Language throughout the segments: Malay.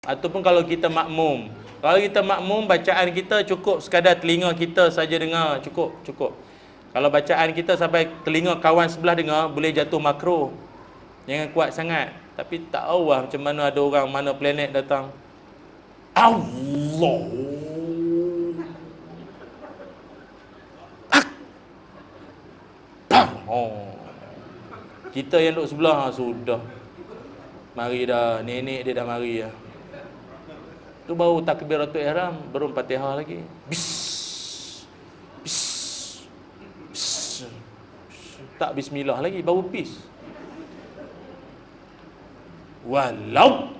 Ataupun kalau kita makmum. Kalau kita makmum, bacaan kita cukup sekadar telinga kita saja dengar, cukup. Kalau bacaan kita sampai telinga kawan sebelah dengar, boleh jatuh makruh. Jangan kuat sangat. Tapi tak tahu lah macam mana ada orang mana planet datang. Allah Akbar. Oh. Kita yang duduk sebelah sudah. Mari dah, nenek dia dah mari dah. Tu baru takbiratul ihram, belum Fatihah lagi. Tak bismillah lagi, baru bis. Walau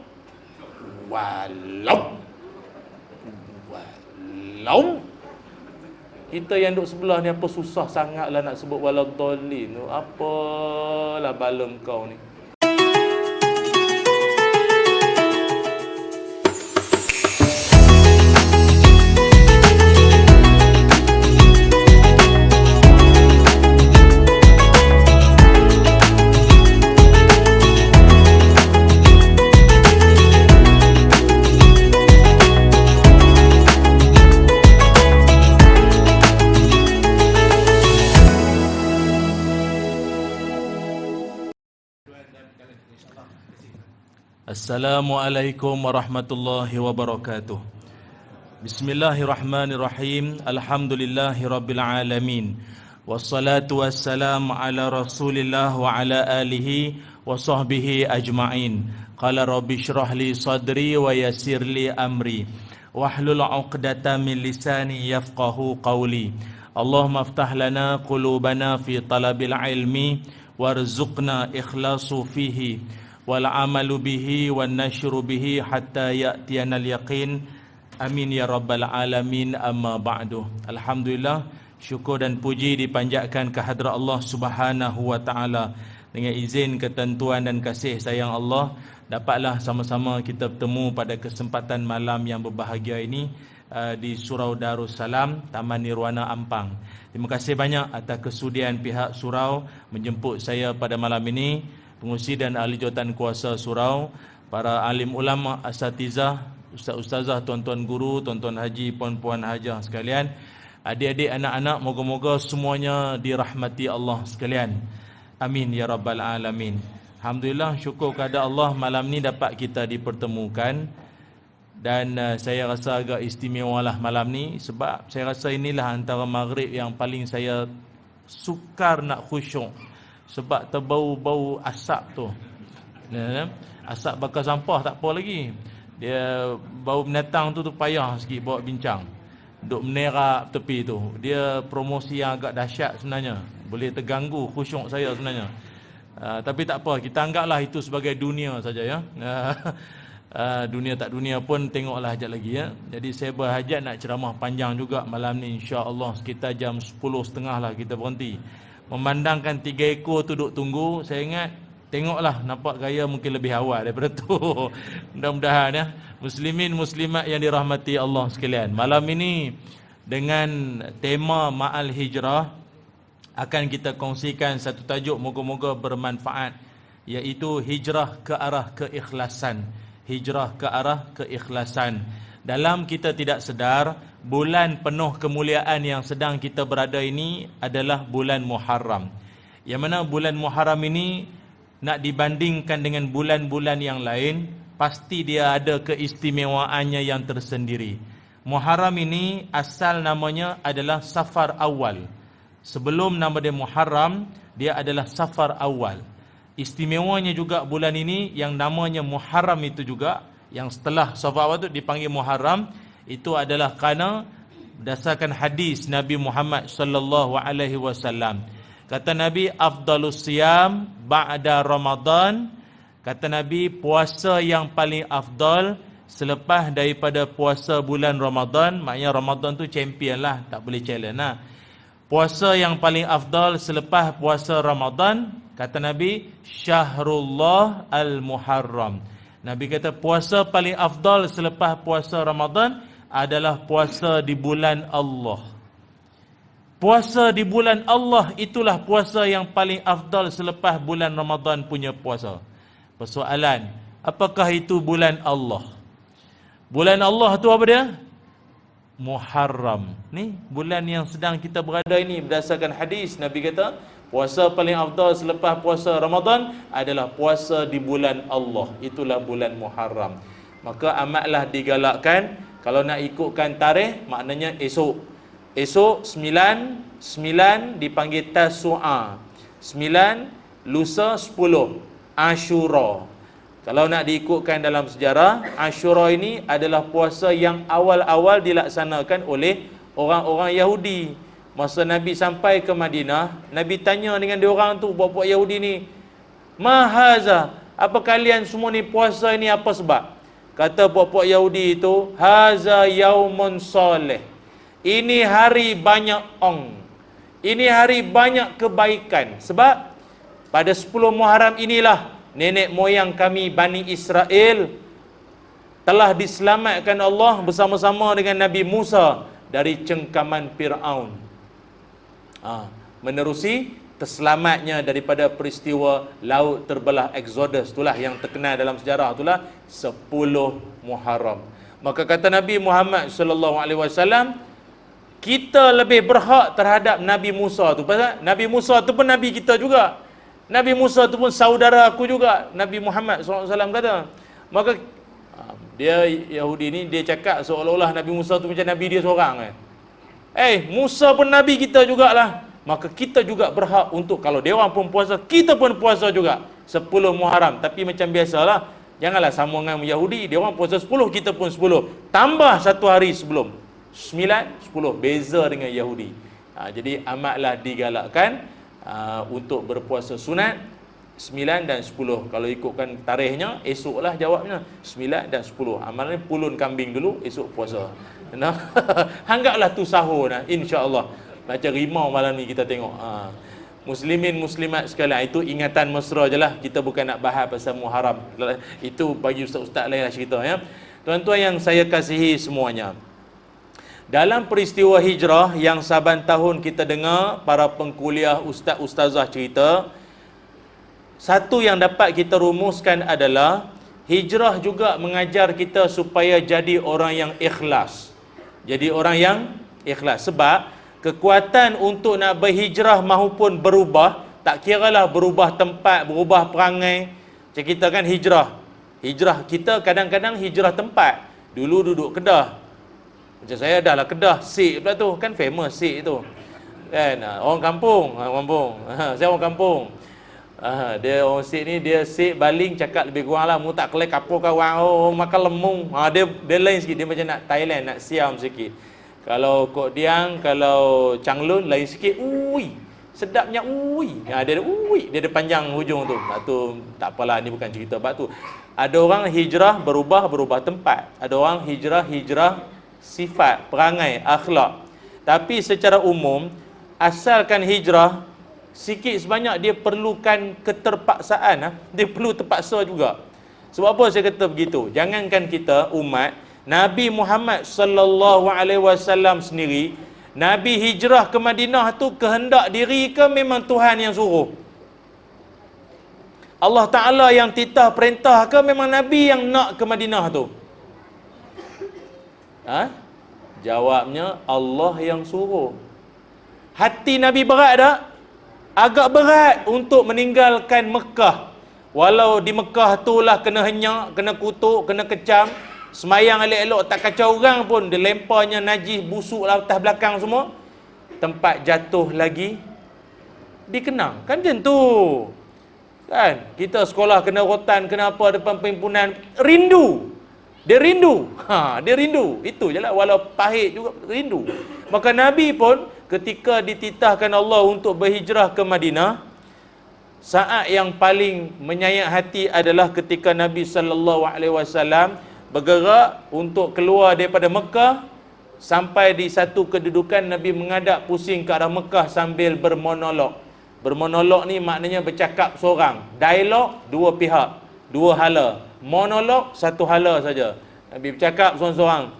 kita yang duduk sebelah ni apa susah sangatlah nak sebut waladhdallin. Apalah bala kau ni. Assalamualaikum warahmatullahi wabarakatuh. Bismillahirrahmanirrahim. Alhamdulillahirabbil alamin. Wassalatu wassalamu ala Rasulillah wa ala alihi wa sahbihi ajma'in. Qala rabbi shrah li sadri wa yassir li amri wahlul 'uqdatam min lisani yafqahu qawli. Allahumma iftah lana qulubana fi talabil ilmi warzuqna ikhlasu fihi wal amalu bihi wan nashru bihi hatta ya'tiyana al yaqin. Amin ya rabbal alamin. Amma ba'du. Alhamdulillah, syukur dan puji dipanjatkan ke hadrat Allah Subhanahu wa taala. Dengan izin, ketentuan dan kasih sayang Allah, dapatlah sama-sama kita bertemu pada kesempatan malam yang berbahagia ini di Surau Darussalam, Taman Nirwana Ampang. Terima kasih banyak atas kesudian pihak surau menjemput saya pada malam ini. Pengurusi dan ahli jawatan kuasa surau, para alim ulama, asatizah, ustaz-ustazah, tuan-tuan guru, tuan-tuan haji, puan-puan hajah sekalian, adik-adik, anak-anak, moga-moga semuanya dirahmati Allah sekalian. Amin ya rabbal alamin. Alhamdulillah, syukur kepada Allah malam ni dapat kita dipertemukan. Dan saya rasa agak istimewa lah malam ni, sebab saya rasa inilah antara maghrib yang paling saya sukar nak khusyuk. Sebab terbau-bau asap tu. Asap bakar sampah tak apa lagi. Dia bau binatang tu payah sikit bawa bincang. Duk menerak tepi tu. Dia promosi yang agak dahsyat sebenarnya. Boleh terganggu khusyuk saya sebenarnya. Tapi tak apa, kita anggaplah itu sebagai dunia saja ya. Dunia tak dunia pun tengoklah sekejap lagi ya. Jadi saya berhajat nak ceramah panjang juga malam ni, insya-Allah sekitar jam 10.30 lah kita berhenti. Memandangkan 3 ekor tu duduk tunggu, saya ingat tengoklah nampak gaya mungkin lebih awal daripada tu. Mudah-mudahan ya. Muslimin muslimat yang dirahmati Allah sekalian, malam ini dengan tema Ma'al Hijrah akan kita kongsikan satu tajuk moga-moga bermanfaat, iaitu hijrah ke arah keikhlasan. Hijrah ke arah keikhlasan. Dalam kita tidak sedar, bulan penuh kemuliaan yang sedang kita berada ini adalah bulan Muharram. Yang mana bulan Muharram ini nak dibandingkan dengan bulan-bulan yang lain, pasti dia ada keistimewaannya yang tersendiri. Muharram ini asal namanya adalah Safar Awal. Sebelum nama dia Muharram, dia adalah Safar Awal. Istimewanya juga bulan ini yang namanya Muharram itu juga, yang setelah Safar Awal itu dipanggil Muharram, itu adalah kerana berdasarkan hadis Nabi Muhammad sallallahu alaihi wasallam. Kata Nabi, afdalus siyam ba'da Ramadan. Kata Nabi, puasa yang paling afdal selepas daripada puasa bulan Ramadan. Maknanya Ramadan tu champion lah, tak boleh challenge lah. Puasa yang paling afdal selepas puasa Ramadan, kata Nabi, Syahrullah al-Muharram. Nabi kata puasa paling afdal selepas puasa Ramadan adalah puasa di bulan Allah. Puasa di bulan Allah itulah puasa yang paling afdal selepas bulan Ramadan punya puasa. Persoalan, apakah itu bulan Allah? Bulan Allah tu apa dia? Muharram. Ni bulan yang sedang kita berada ini, berdasarkan hadis Nabi kata, puasa paling afdal selepas puasa Ramadan adalah puasa di bulan Allah. Itulah bulan Muharram. Maka amatlah digalakkan, kalau nak ikutkan tarikh, maknanya esok. Esok 9 dipanggil Tasu'a. 9 lusa 10 Ashura. Kalau nak diikutkan dalam sejarah, Ashura ini adalah puasa yang awal-awal dilaksanakan oleh orang-orang Yahudi. Masa Nabi sampai ke Madinah, Nabi tanya dengan diorang tu, buat-buat Yahudi ni, "Mahaza, apa kalian semua ni puasa ini apa sebab?" Kata buat-buat Yahudi itu, "Haza yaumun salih." Ini hari banyak Ini hari banyak kebaikan. Sebab pada 10 Muharram inilah nenek moyang kami Bani Israel telah diselamatkan Allah bersama-sama dengan Nabi Musa dari cengkaman Fir'aun. Menerusi terselamatnya daripada peristiwa laut terbelah Exodus. Itulah yang terkenal dalam sejarah, itulah 10 Muharram. Maka kata Nabi Muhammad sallallahu alaihi wasallam, kita lebih berhak terhadap Nabi Musa tu. Pasal Nabi Musa tu pun Nabi kita juga. Nabi Musa tu pun saudara aku juga. Nabi Muhammad SAW kata. Maka dia Yahudi ni, dia cakap seolah-olah Nabi Musa tu macam Nabi dia seorang. Musa pun Nabi kita jugalah. Maka kita juga berhak untuk, kalau dia orang pun puasa, kita pun puasa juga 10 Muharram. Tapi macam biasalah, janganlah sama dengan Yahudi. Dia orang puasa 10, kita pun 10. Tambah satu hari sebelum 9, 10. Beza dengan Yahudi. Jadi amatlah digalakkan untuk berpuasa sunat 9 dan 10. Kalau ikutkan tarikhnya, esoklah jawabnya 9 dan 10. Amalnya pulun kambing dulu, esok puasa. Nah, anggaplah tu sahur dah, insya-Allah. Macam rimau malam ni kita tengok. Muslimin muslimat sekalian, itu ingatan mesra je lah. Kita bukan nak bahas pasal Muharram. Itu bagi ustaz-ustaz lain lah cerita ya. Tuan-tuan yang saya kasihi semuanya, dalam peristiwa hijrah yang saban tahun kita dengar para pengkuliah ustaz-ustazah cerita, satu yang dapat kita rumuskan adalah hijrah juga mengajar kita supaya jadi orang yang ikhlas. Jadi orang yang ikhlas. Sebab kekuatan untuk nak berhijrah maupun berubah, tak kiralah berubah tempat, berubah perangai. Macam kita kan hijrah kita kadang-kadang hijrah tempat. Dulu duduk Kedah, macam saya dah lah Kedah, Sik pula tu, kan famous Sik tu kan, orang kampung, saya orang kampung. Dia orang Sik ni, dia Sik baling cakap lebih kurang lah, mu tak kelek kapur kawan, makan lemung. Dia lain sikit, dia macam nak Thailand, nak siam sikit. Kalau Kok Diang, kalau Changlun lain sikit, ui, sedapnya ui. Dia ada ui, dia ada panjang hujung tu. Bak tu tak apalah, ni bukan cerita bak tu. Ada orang hijrah berubah tempat. Ada orang hijrah sifat, perangai, akhlak. Tapi secara umum, asalkan hijrah, sikit sebanyak dia perlukan keterpaksaan. Dia perlu terpaksa juga. Sebab apa saya kata begitu? Jangankan kita umat, Nabi Muhammad sallallahu alaihi wasallam sendiri, Nabi hijrah ke Madinah tu kehendak diri ke memang Tuhan yang suruh? Allah Ta'ala yang titah perintah ke memang Nabi yang nak ke Madinah tu? Jawabnya Allah yang suruh. Hati Nabi berat tak? Agak berat untuk meninggalkan Mekah. Walau di Mekah tu lah kena henyak, kena kutuk, kena kecam, semayang elok-elok tak kacau orang pun, dia lemparnya najis, busuk lah atas belakang semua. Tempat jatuh lagi dikenang. Kan macam tu kan? Kita sekolah kena rotan, kena apa depan perhimpunan, rindu. Dia rindu. Dia rindu. Itu je lah. Walau pahit juga rindu. Maka Nabi pun ketika dititahkan Allah untuk berhijrah ke Madinah, saat yang paling menyayat hati adalah ketika Nabi SAW bergerak untuk keluar daripada Mekah. Sampai di satu kedudukan Nabi menghadap pusing ke arah Mekah sambil bermonolog. Bermonolog ni maknanya bercakap seorang. Dialog dua pihak, dua hala. Monolog satu hala saja. Nabi bercakap seorang-seorang.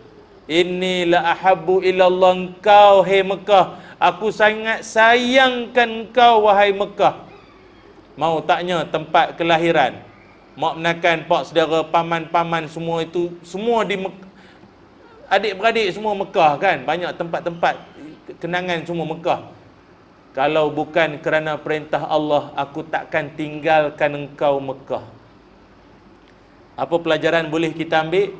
Inni la ahabbu ilallah engkau hai Mekah. Aku sangat sayangkan engkau wahai Mekah. Mau taknya tempat kelahiran, mak menakan, pak saudara, paman-paman semua itu, semua adik-beradik semua Mekah kan, banyak tempat-tempat kenangan semua Mekah. Kalau bukan kerana perintah Allah, aku takkan tinggalkan engkau Mekah. Apa pelajaran boleh kita ambil?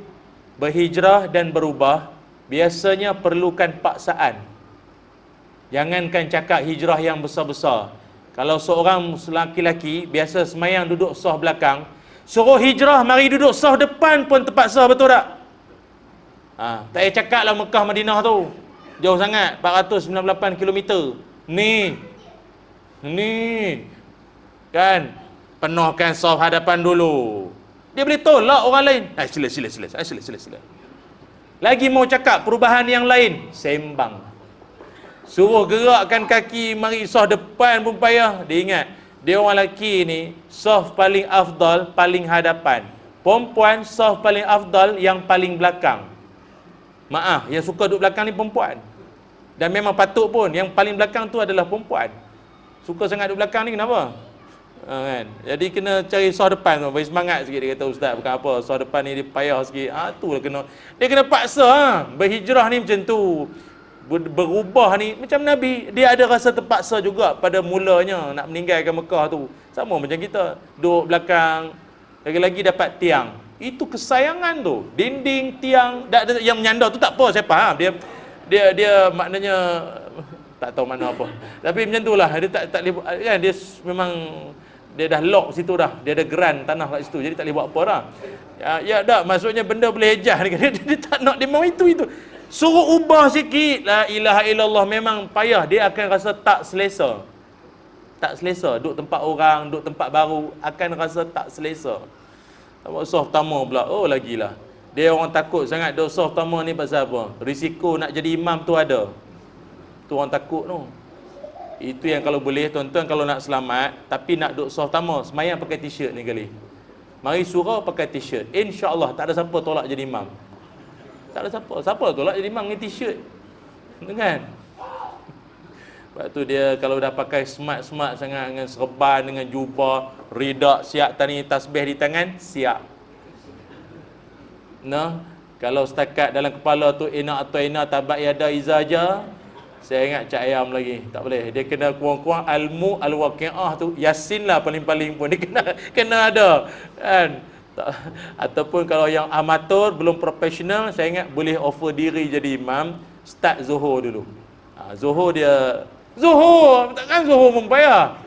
Berhijrah dan berubah biasanya perlukan paksaan. Jangankan cakap hijrah yang besar-besar. Kalau seorang lelaki-lelaki biasa semayang duduk saf belakang, suruh hijrah mari duduk saf depan pun terpaksa, betul tak? Tak payah cakap lah Mekah Madinah tu jauh sangat, 498 km. Ni kan, penuhkan saf hadapan dulu. Dia boleh tolak orang lain. Sila. Lagi mau cakap perubahan yang lain, sembang. Suruh gerakkan kaki mari saf depan pun payah. Dia ingat, dia orang lelaki ni saf paling afdal, paling hadapan. Perempuan saf paling afdal yang paling belakang. Maaf, yang suka duduk belakang ni perempuan. Dan memang patut pun, yang paling belakang tu adalah perempuan. Suka sangat duduk belakang ni kenapa? Kan? Jadi kena cari saf depan tu, bagi semangat sikit. Dia kata, ustaz bukan apa, saf depan ni dia payah sikit. Tu lah kena. Dia kena paksa. Berhijrah ni macam tu. Berubah ni macam Nabi, dia ada rasa terpaksa juga pada mulanya nak meninggalkan Mekah tu. Sama macam kita, duduk belakang, lagi-lagi dapat tiang. Itu kesayangan tu. Dinding, tiang, yang menyandar tu tak apa, saya faham. Dia maknanya tak tahu makna apa. Tapi macam itulah, dia tak kan, dia memang dia dah lock situ dah. Dia ada geran tanah kat situ. Jadi tak boleh buat apa dah. Ya dah, maksudnya benda boleh ejah dia tak nak, dia mau itu. Suruh ubah sikit. La ilaha illallah, memang payah. Dia akan rasa tak selesa. Tak selesa. Duduk tempat orang, duduk tempat baru, akan rasa tak selesa. Saf pertama pula, lagilah. Dia orang takut sangat duduk saf pertama ni pasal apa? Risiko nak jadi imam tu ada. Tu orang takut tu. Itu yang kalau boleh, tuan-tuan kalau nak selamat, tapi nak duduk saf pertama, semayang pakai t-shirt ni kali. Mari surau pakai t-shirt. InsyaAllah tak ada siapa tolak jadi imam. Tak ada siapa tolak jadi imam dengan t-shirt. Kan? Sebab tu dia kalau dah pakai smart sangat dengan serban, dengan jubah, ridak siap, tani tasbih di tangan, siap. Nah, kalau setakat dalam kepala tu ina atau ina tabat yada izaja, saya ingat cak ayam lagi. Tak boleh. Dia kena kurang-kurang almu al-waqi'ah tu, Yasin lah paling-paling pun dia kena ada. Kan? Ataupun kalau yang amatur, belum profesional, saya ingat boleh offer diri jadi imam, start Zuhur dulu. Zuhur dia takkan Zuhur pun payah.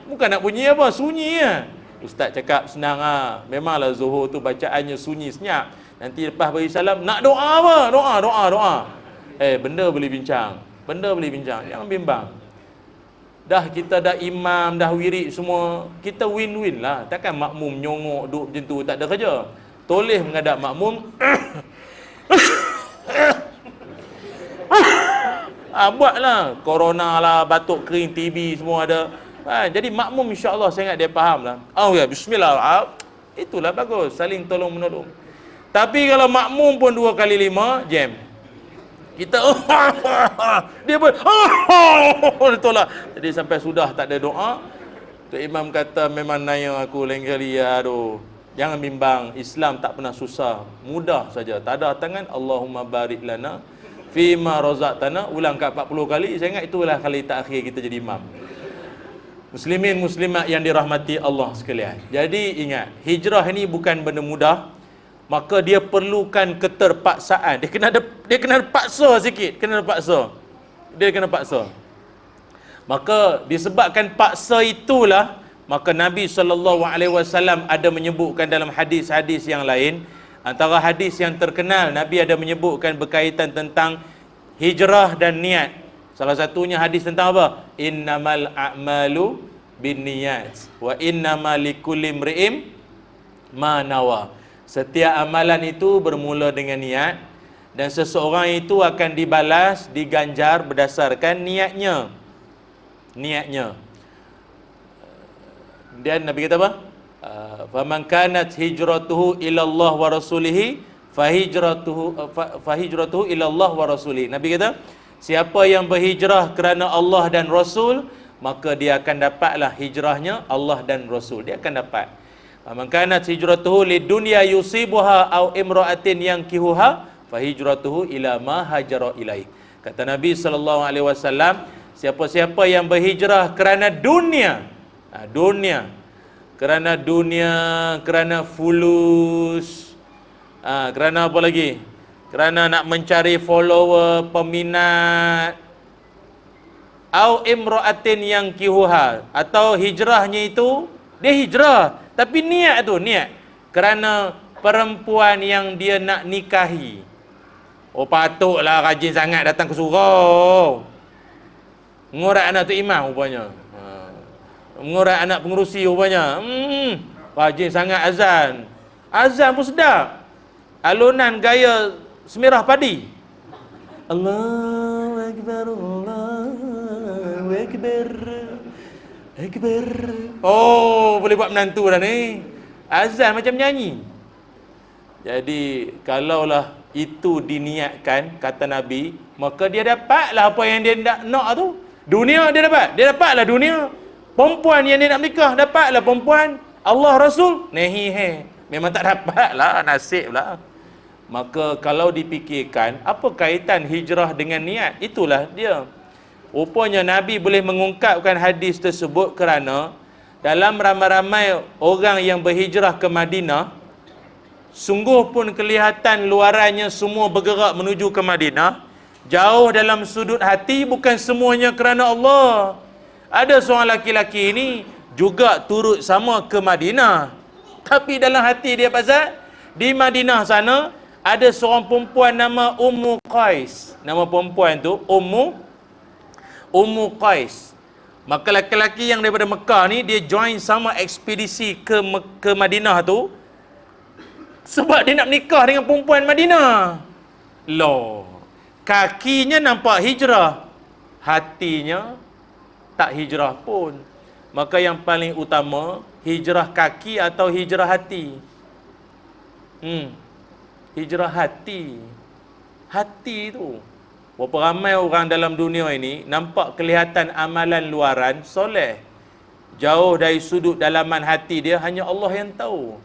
Bukan nak bunyi apa, sunyi lah. Ustaz cakap senang memanglah Zuhur tu bacaannya sunyi senyap. Nanti lepas bagi salam, nak doa apa? Doa. Benda boleh bincang. Jangan bimbang. Dah kita dah imam, dah wirid semua, kita win-win lah. Takkan makmum nyongok duduk macam tu, tak ada kerja. Toleh menghadap makmum. Buatlah. Corona lah, batuk kering, TB semua ada. Jadi makmum insya-Allah saya ingat dia faham lah. Bismillah. Itulah bagus, saling tolong menolong. Tapi kalau makmum pun 2 kali 5, jam. Kita dia pun dia tolak. Jadi sampai sudah tak ada doa. Tok Imam kata memang naya aku lain kali aduh. Jangan bimbang, Islam tak pernah susah, mudah saja. Tadah tangan, Allahumma barik lana fima razaqtana, ulang kat 40 kali. Saya ingat itulah kali terakhir kita jadi imam. Muslimin muslimat yang dirahmati Allah sekalian. Jadi ingat, hijrah ini bukan benda mudah. Maka dia perlukan keterpaksaan. Dia kena paksa sikit, Dia kena paksa. Maka disebabkan paksa itulah, maka Nabi SAW ada menyebutkan dalam hadis-hadis yang lain. Antara hadis yang terkenal, Nabi ada menyebutkan berkaitan tentang hijrah dan niat. Salah satunya hadis tentang apa? Innamal a'malu binniyat wa innamal likulli imri'in ma nawa. Setiap amalan itu bermula dengan niat, dan seseorang itu akan dibalas, diganjar berdasarkan niatnya. Dan Nabi kata apa? Faman kanat hijratuhu ila Allah wa rasulihi fahijratuhu ila Allah wa rasulihi. Nabi kata, siapa yang berhijrah kerana Allah dan Rasul, maka dia akan dapatlah hijrahnya Allah dan Rasul. Dia akan dapat. Man kanat hijratuhu lidunya yusibuha au imra'atin yankihuha Fahijratuhu ila ma hajara ilaih. Kata Nabi sallallahu alaihi wasallam, siapa-siapa yang berhijrah kerana dunia, kerana dunia, kerana fulus, kerana apa lagi? Kerana nak mencari follower, peminat, au imra'atin yang kihuha, atau hijrahnya itu dia hijrah tapi niat kerana perempuan yang dia nak nikahi. Oh patutlah rajin sangat datang ke surau, mengorak anak tu imam rupanya, mengorak anak pengerusi rupanya. Rajin sangat azan pun sedap, alunan gaya semirah padi. Allahu Akbar, Allahu Akbar, Akbar. Oh, boleh buat menantu dah ni. Azan macam nyanyi. Jadi, kalaulah itu diniatkan, kata Nabi, maka dia dapatlah apa yang dia nak tu. Dunia dia dapat. Dia dapatlah dunia. Perempuan yang dia nak menikah, dapatlah perempuan. Allah Rasul, memang tak dapatlah, nasib lah. Maka kalau dipikirkan, apa kaitan hijrah dengan niat? Itulah dia. Rupanya Nabi boleh mengungkapkan hadis tersebut kerana dalam ramai-ramai orang yang berhijrah ke Madinah, sungguh pun kelihatan luarannya semua bergerak menuju ke Madinah. Jauh dalam sudut hati bukan semuanya kerana Allah. Ada seorang laki-laki ini juga turut sama ke Madinah, tapi dalam hati dia pasal di Madinah sana ada seorang perempuan nama Ummu Qais. Nama perempuan tu Ummu Qais. Maka laki-laki yang daripada Mekah ni dia join sama ekspedisi ke Madinah tu sebab dia nak menikah dengan perempuan Madinah. Loh, kakinya nampak hijrah, hatinya tak hijrah pun. Maka yang paling utama, hijrah kaki atau hijrah hati? Hijrah hati. Hati tu. Berapa ramai orang dalam dunia ini nampak kelihatan amalan luaran soleh, jauh dari sudut dalaman hati dia hanya Allah yang tahu.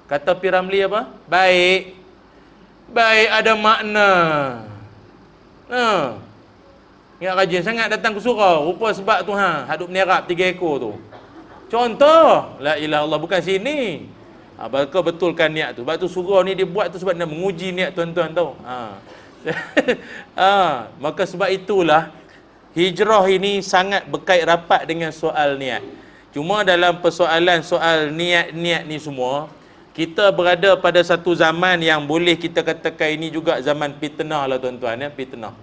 Kata P. Ramlee apa? Baik ada makna. Ingat rajin sangat datang ke surau, rupa sebab tu haduk menyerap 3 ekor tu. Contoh, la ilaha Allah, bukan sini. Bakal betulkan niat tu. Sebab tu surau ni dia buat tu sebab nak menguji niat tuan-tuan tahu. Maka sebab itulah hijrah ini sangat berkait rapat dengan soal niat. Cuma dalam persoalan soal niat-niat ni semua, kita berada pada satu zaman yang boleh kita katakan ini juga zaman fitnah lah tuan-tuan, fitnah.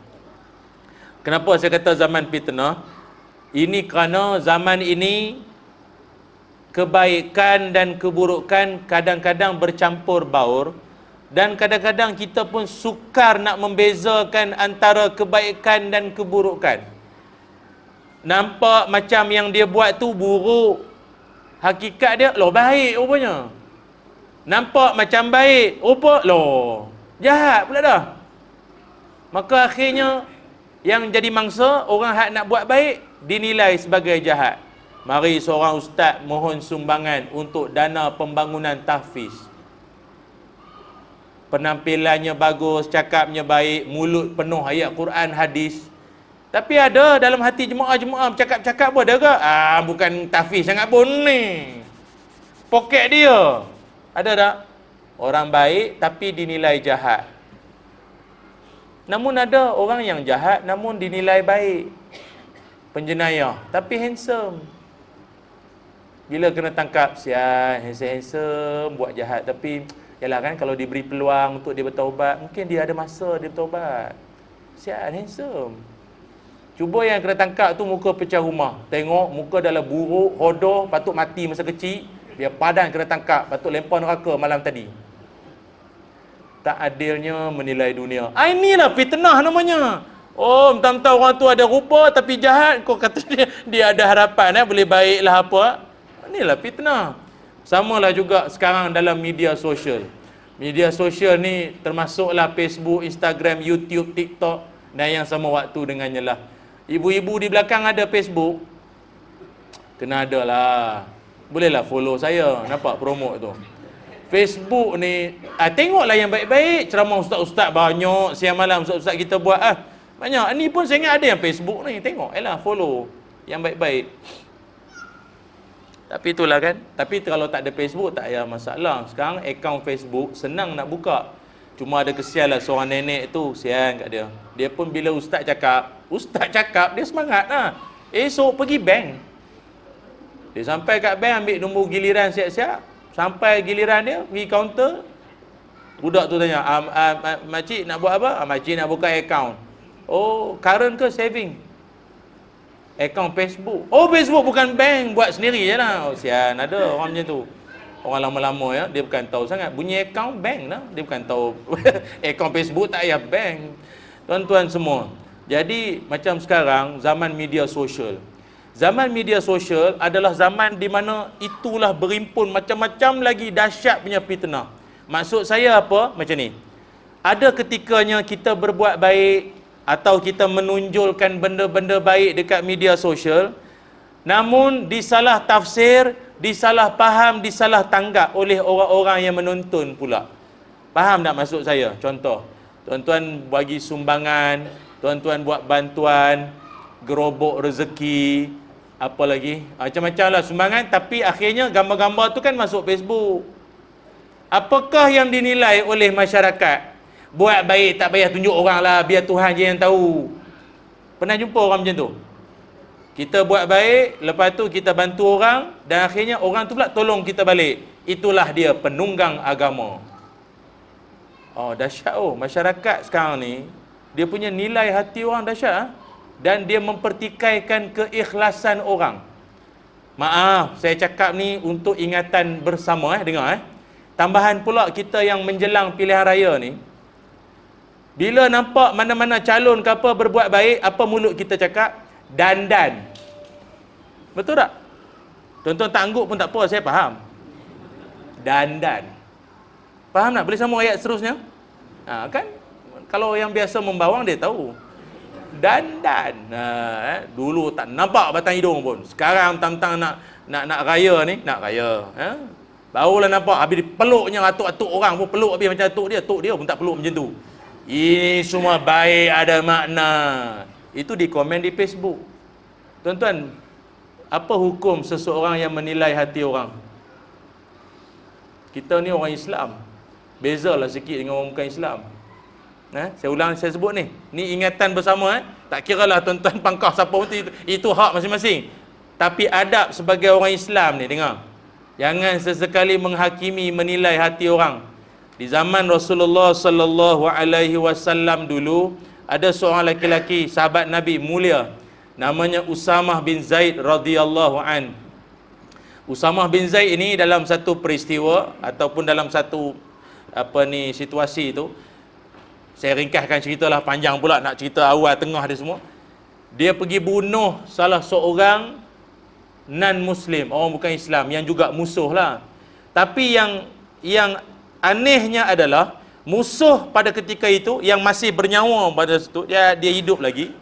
Kenapa saya kata zaman fitnah? Ini kerana zaman ini kebaikan dan keburukan kadang-kadang bercampur baur, dan kadang-kadang kita pun sukar nak membezakan antara kebaikan dan keburukan. Nampak macam yang dia buat tu buruk, hakikat dia baik rupanya. Nampak macam baik, jahat pula dah. Maka akhirnya yang jadi mangsa, orang hak nak buat baik dinilai sebagai jahat. Mari seorang ustaz mohon sumbangan untuk dana pembangunan tahfiz. Penampilannya bagus, cakapnya baik, mulut penuh ayat Quran, hadis. Tapi ada dalam hati jemaah-jemaah bercakap-cakap pun ada ke? Bukan tahfiz sangat pun ni. Poket dia. Ada tak? Orang baik tapi dinilai jahat. Namun ada orang yang jahat namun dinilai baik. Penjenayah tapi handsome. Bila kena tangkap, sial, handsome buat jahat, tapi yalah kan, kalau diberi peluang untuk dia bertaubat, mungkin dia ada masa dia bertaubat. Sial, handsome. Cuba yang kena tangkap tu muka pecah rumah. Tengok muka dalam buruk, hodoh, patut mati masa kecil. Dia padan kena tangkap, patut lempar neraka malam tadi. Tak adilnya menilai dunia. Inilah fitnah namanya. Mentang-mentang orang tu ada rupa tapi jahat, kau kata dia ada harapan, boleh baiklah apa. Inilah fitnah. Samalah juga sekarang dalam media sosial. Media sosial ni termasuklah Facebook, Instagram, YouTube, TikTok, dan yang sama waktu dengannya lah. Ibu-ibu di belakang ada Facebook, kena ada lah. Bolehlah follow saya, nampak promote tu. Facebook ni, tengoklah yang baik-baik. Ceramah ustaz-ustaz banyak, siang malam ustaz-ustaz kita buat banyak. Ni pun saya ingat ada yang Facebook ni, tengok, follow yang baik-baik. Tapi itulah kan. Tapi kalau tak ada Facebook tak ada masalah. Sekarang akaun Facebook senang nak buka. Cuma ada kesian lah seorang nenek tu, sian kat dia. Dia pun bila ustaz cakap dia semangat lah. Esok pergi bank. Dia sampai kat bank ambil nombor giliran siap-siap. Sampai giliran dia pergi kaunter. Budak tu tanya, makcik nak buat apa? Makcik nak buka akaun. Oh, current ke saving? Akaun Facebook. Oh, Facebook bukan bank, buat sendiri je lah. Oh, sian, ada orang macam tu. Orang lama-lama ya, dia bukan tahu sangat. Bunyi akaun bank lah. Dia bukan tahu. Akaun Facebook tak payah bank. Tuan-tuan semua. Jadi, macam sekarang, zaman media sosial. Zaman media sosial adalah zaman di mana itulah berimpun macam-macam lagi dahsyat punya fitnah. Maksud saya apa? Macam ni. Ada ketikanya kita berbuat baik atau kita menunjulkan benda-benda baik dekat media sosial, namun disalah tafsir, disalah faham, disalah tanggap oleh orang-orang yang menonton pula. Faham tak maksud saya? Contoh, tuan-tuan bagi sumbangan, tuan-tuan buat bantuan, gerobok rezeki, apa lagi? Macam-macam lah sumbangan, tapi akhirnya gambar-gambar tu kan masuk Facebook. Apakah yang dinilai oleh masyarakat? Buat baik tak payah tunjuk orang lah, biar Tuhan je yang tahu. Pernah jumpa orang macam tu? Kita buat baik, lepas tu kita bantu orang, dan akhirnya orang tu pula tolong kita balik. Itulah dia penunggang agama. Oh, dahsyat masyarakat sekarang ni, dia punya nilai hati orang dahsyat. Dan dia mempertikaikan keikhlasan orang. Maaf, saya cakap ni untuk ingatan bersama, dengar. Tambahan pula kita yang menjelang pilihan raya ni, bila nampak mana-mana calon ke apa berbuat baik, apa mulut kita cakap? Dandan. Betul tak? Tuan-tuan tak angguk pun tak apa, saya faham. Dandan. Faham tak? Boleh sambung ayat seterusnya? Kan? Kalau yang biasa membawang dia tahu. Dandan. Dulu tak nampak batang hidung pun. Sekarang tentang nak raya ni, nak raya. Barulah nampak, habis peluknya atuk-atuk orang pun peluk habis macam atuk dia pun tak peluk macam tu. Ini semua baik, ada makna. Itu di komen di Facebook. Tuan-tuan, apa hukum seseorang yang menilai hati orang? Kita ni orang Islam, bezalah sikit dengan orang bukan Islam. Saya ulang, saya sebut ni ingatan bersama. Tak kiralah tuan-tuan pangkah siapa pun, itu hak masing-masing. Tapi adab sebagai orang Islam ni, dengar. Jangan sesekali menghakimi, menilai hati orang. Di zaman Rasulullah sallallahu alaihi wasallam dulu, ada seorang lelaki sahabat Nabi mulia, namanya Usamah bin Zaid radhiyallahu an. Usamah bin Zaid ini dalam satu peristiwa ataupun dalam satu situasi itu, saya ringkaskan ceritalah, panjang pula nak cerita awal tengah dia semua. Dia pergi bunuh salah seorang non-Muslim, orang bukan Islam, yang juga musuh lah. Tapi yang anehnya adalah musuh pada ketika itu yang masih bernyawa pada situ, dia hidup lagi.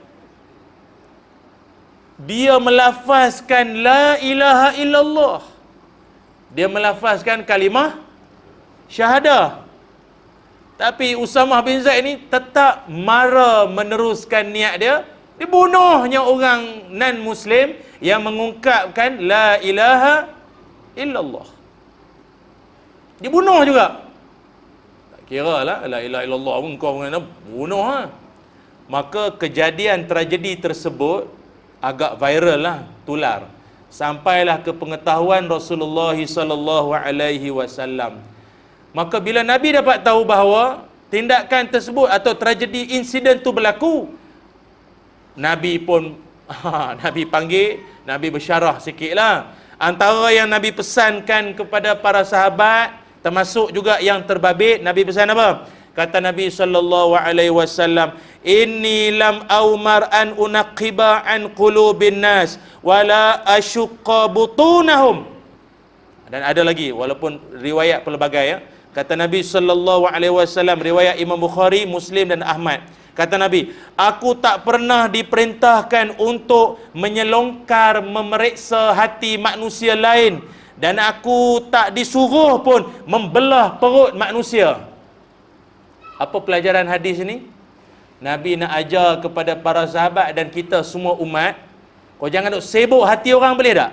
Dia melafazkan la ilaha illallah. Dia melafazkan kalimah syahadah. Tapi Usamah bin Zaid ni tetap mara meneruskan niat dia. Dibunuhnya orang non-Muslim yang mengungkapkan la ilaha illallah. Dibunuh juga. Tak kira lah, la ilaha illallah pun kau bunuh. Maka kejadian tragedi tersebut agak viral lah, tular. Sampailah ke pengetahuan Rasulullah sallallahu alaihi wasallam. Maka bila Nabi dapat tahu bahawa tindakan tersebut atau tragedi insiden tu berlaku, Nabi pun Nabi panggil, Nabi bersyarah sikitlah. Antara yang Nabi pesankan kepada para sahabat, termasuk juga yang terbabit, Nabi pesan apa? Kata Nabi sallallahu alaihi wasallam, "Inni lam aumar an unaqiba an qulubin nas wala asyqa butunahum." Dan ada lagi, walaupun riwayat pelbagai ya. Kata Nabi sallallahu alaihi wasallam, riwayat Imam Bukhari, Muslim dan Ahmad. Kata Nabi, aku tak pernah diperintahkan untuk menyelongkar, memeriksa hati manusia lain dan aku tak disuruh pun membelah perut manusia. Apa pelajaran hadis ni? Nabi nak ajar kepada para sahabat dan kita semua umat, kau jangan duk sibuk hati orang, boleh tak?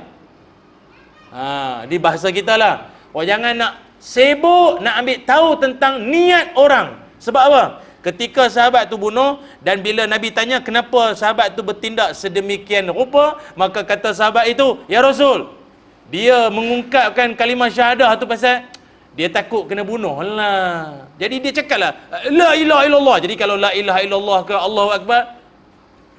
Di bahasa kita lah. Kau jangan nak sibuk nak ambil tahu tentang niat orang. Sebab apa? Ketika sahabat tu bunuh, dan bila Nabi tanya kenapa sahabat tu bertindak sedemikian rupa, maka kata sahabat itu, ya Rasul, dia mengungkapkan kalimah syahadah tu pasal dia takut kena bunuh lah. Jadi dia cakap lah, la ilaha illallah. Jadi kalau la ilaha illallah ke Allahu Akbar,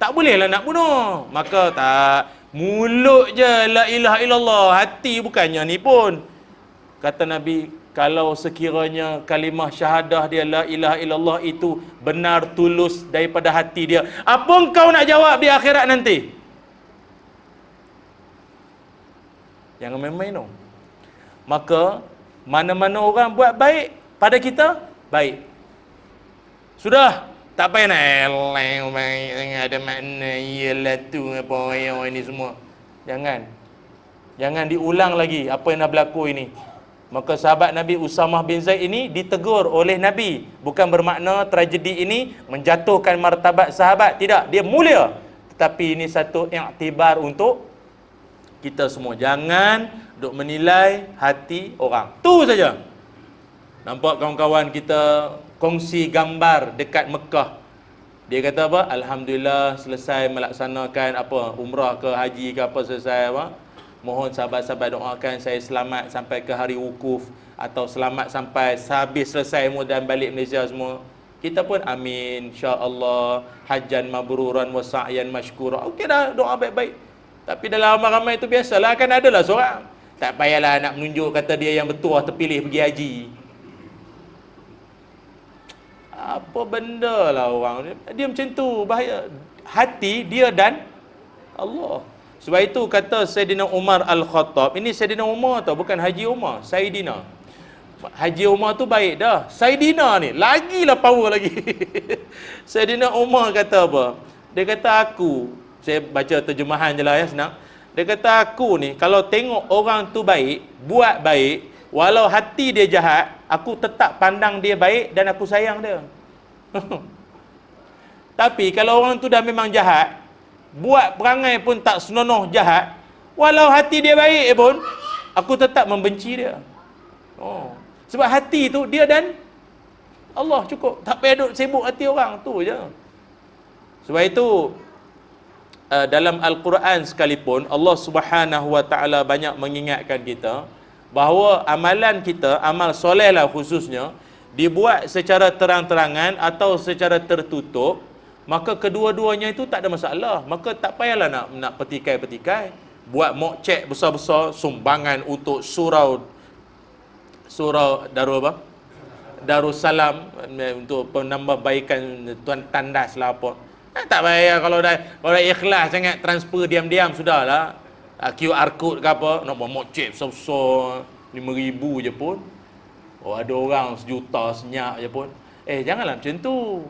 tak boleh lah nak bunuh. Maka tak, mulut je la ilaha illallah, hati bukannya ni pun. Kata Nabi, kalau sekiranya kalimah syahadah dia la ilaha illallah itu benar tulus daripada hati dia, apa engkau nak jawab di akhirat nanti? Jangan main-main dong. Maka mana-mana orang buat baik pada kita, baik. Sudah, tak payah nak ada makna ialah tu apa yang ini semua. Jangan diulang lagi apa yang dah berlaku ini. Maka sahabat Nabi Usamah bin Zaid ini ditegur oleh Nabi. Bukan bermakna tragedi ini menjatuhkan martabat sahabat. Tidak, dia mulia. Tetapi ini satu iktibar untuk kita semua. Jangan duk menilai hati orang. Tu saja. Nampak kawan-kawan kita kongsi gambar dekat Mekah. Dia kata apa? Alhamdulillah selesai melaksanakan apa, umrah ke haji ke apa, selesai apa. Mohon sahabat-sahabat doakan saya selamat sampai ke hari wukuf, atau selamat sampai habis selesai dan balik Malaysia semua. Kita pun amin, insya-Allah, hajjan mabruran wa sa'yan mashkura. Okey dah, doa baik-baik. Tapi dalam ramai-ramai itu biasalah, akan adalah seorang tak payahlah nak menunjuk kata dia yang betul terpilih pergi haji. Apa benda lah orang dia macam tu, bahaya. Hati dia dan Allah. Sebab itu kata Saidina Umar Al-Khattab, ini Saidina Umar tau, bukan Haji Umar, Saidina. Haji Umar tu baik dah, Saidina ni lagilah power lagi. Saidina Umar kata apa? Dia kata aku, saya baca terjemahan je lah ya, senang. Dia kata aku ni kalau tengok orang tu baik, buat baik, walau hati dia jahat, aku tetap pandang dia baik dan aku sayang dia. Tapi kalau orang tu dah memang jahat, buat perangai pun tak senonoh jahat, walau hati dia baik pun, aku tetap membenci dia. Sebab hati tu dia dan Allah cukup. Tak payah duk sibuk hati orang, tu je. Sebab itu dalam Al-Quran sekalipun Allah Subhanahu Wa Taala banyak mengingatkan kita bahawa amalan kita, amal soleh lah khususnya, dibuat secara terang-terangan atau secara tertutup, maka kedua-duanya itu tak ada masalah. Maka tak payahlah nak petikai-petikai. Buat mokcek besar-besar, sumbangan untuk surau Darussalam untuk penambahbaikan tuan tandas lah apa. Tak payah, kalau dah ikhlas sangat transfer diam-diam sudahlah. QR code ke apa, nak buat mokcek besar-besar 5,000 je pun. Ada orang 1 juta senyap je pun. Janganlah macam tu.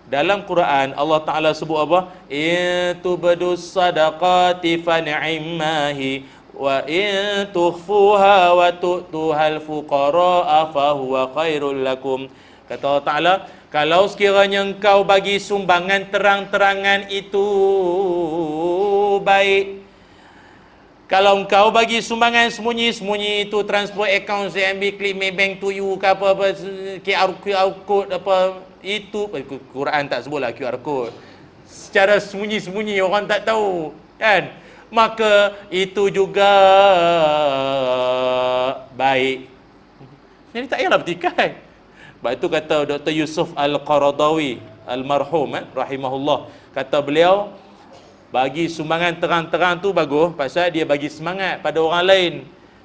Dalam Quran Allah Ta'ala sebut apa? In tubdus sadaqati fa ni'mahi wa in tukhfuha wa tu'tuhal fuqara'a fa huwa khairul lakum. Kata Allah Ta'ala, kalau sekiranya engkau bagi sumbangan terang-terangan itu baik. Kalau engkau bagi sumbangan sembunyi-sembunyi itu, transfer account CMB, klik Maybank to you ke apa-apa, QR code apa, itu Quran tak sebutlah QR code, secara sembunyi-sembunyi orang tak tahu kan, maka itu juga baik. Jadi tak payahlah bertikai. Sebab itu kata Dr. Yusuf Al-Qaradawi almarhum rahimahullah, kata beliau, bagi sumbangan terang-terang tu bagus pasal dia bagi semangat pada orang lain,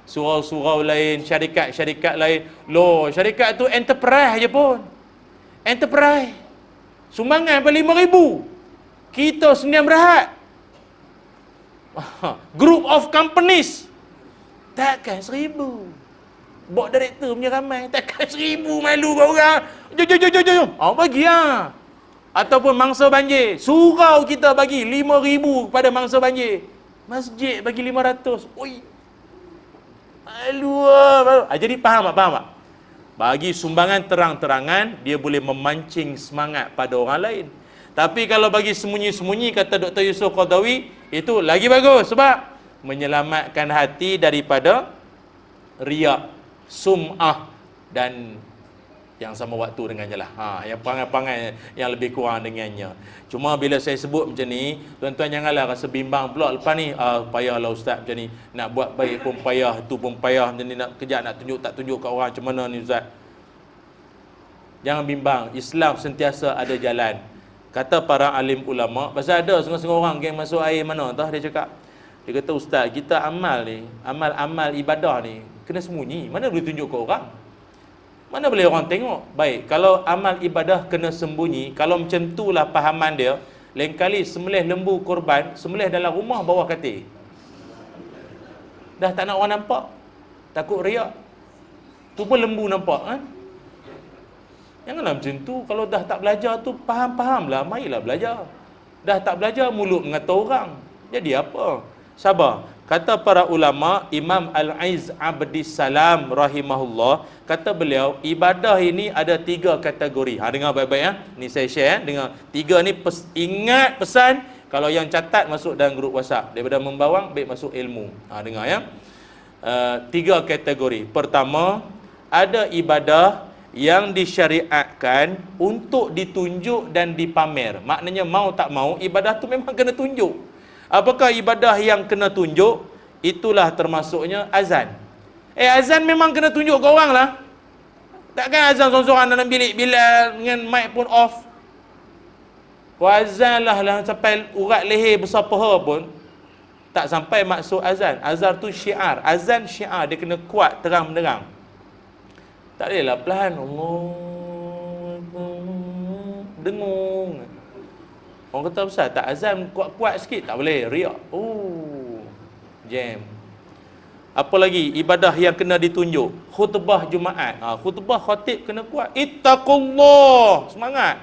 surau-surau lain, syarikat-syarikat lain. Syarikat tu enterprise je pun, enterprise sumbangan pada 5,000, kita sendirian berehat. Group of companies takkan 1,000, board director punya ramai, takkan 1,000 malu kau orang. Jom bagi lah. Ataupun mangsa banjir, surau kita bagi 5,000 pada mangsa banjir, masjid bagi 500. Luar. Jadi faham tak? Faham tak? Bagi sumbangan terang-terangan, dia boleh memancing semangat pada orang lain. Tapi kalau bagi sembunyi-sembunyi, kata Dr. Yusuf Qardawi, itu lagi bagus sebab menyelamatkan hati daripada riak, sum'ah dan yang sama waktu dengannya lah. Yang perangai-perangai yang lebih kurang dengannya. Cuma bila saya sebut macam ni, tuan-tuan janganlah rasa bimbang pula lepas ni. Payahlah ustaz macam ni. Nak buat baik pun payah, tu pun payah macam ni, nak kejap nak tunjuk tak tunjuk kat orang macam mana ni ustaz. Jangan bimbang, Islam sentiasa ada jalan. Kata para alim ulama, pasal ada setengah-setengah orang yang masuk air mana tah dia cakap. Dia kata ustaz, kita amal ni, amal-amal ibadah ni kena sembunyi. Mana boleh tunjuk ke orang? Mana boleh orang tengok? Baik, kalau amal ibadah kena sembunyi, kalau macam itulah pahaman dia, lain kali sembelih lembu korban, sembelih dalam rumah bawah katil. Dah tak nak orang nampak. Takut riak. Tu pun lembu nampak kan? Janganlah macam tu. Kalau dah tak belajar tu, faham-fahamlah, marilah belajar. Dah tak belajar, mulut mengata orang. Jadi apa? Sabar. Kata para ulama, Imam Al-Aiz Abdis Salam rahimahullah, kata beliau, ibadah ini ada 3 kategori. Dengar baik-baik ya. Ni saya share dengar. 3 ni ingat pesan, kalau yang catat masuk dalam grup WhatsApp. Daripada membawang, baik masuk ilmu. Dengar ya. 3 kategori. Pertama, ada ibadah yang disyariatkan untuk ditunjuk dan dipamer. Maknanya mau tak mau, ibadah tu memang kena tunjuk. Apakah ibadah yang kena tunjuk? Itulah termasuknya azan. Azan memang kena tunjuk ke orang lah. Takkan azan sorang-sorang dalam bilik bila dengan mic pun off. Kau azan lah sampai urat leher besar paha pun tak sampai maksud azan. Azan tu syiar. Azan syiar, dia kena kuat, terang benderang. Tak bolehlah perlahan. Dengung. Orang kata besar tak azan kuat-kuat sikit, tak boleh, riak. Jam. Apa lagi ibadah yang kena ditunjuk? Khutbah Jumaat. Khutbah khatib kena kuat. Ittaqullah, semangat.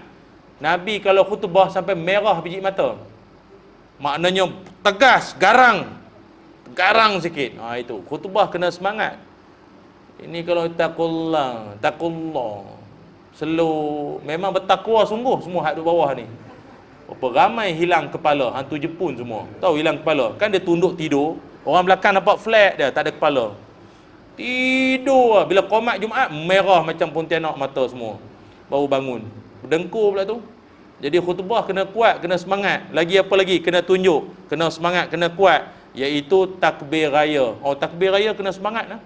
Nabi kalau khutbah sampai merah biji mata. Maknanya tegas, garang. Garang sikit. Itu khutbah kena semangat. Ini kalau ittaqullah, taqullah. Slow, memang bertakwa sungguh semua hak di bawah ni. Berapa ramai hilang kepala, hantu Jepun semua. Tahu hilang kepala? Kan dia tunduk tidur, orang belakang nampak flat dia, tak ada kepala. Tidur lah. Bila qomat Jumaat, merah macam pontianak mata semua. Baru bangun. Berdengkur pula tu. Jadi khutbah kena kuat, kena semangat. Lagi apa lagi? Kena tunjuk, kena semangat, kena kuat. Iaitu takbir raya. Takbir raya kena semangat lah.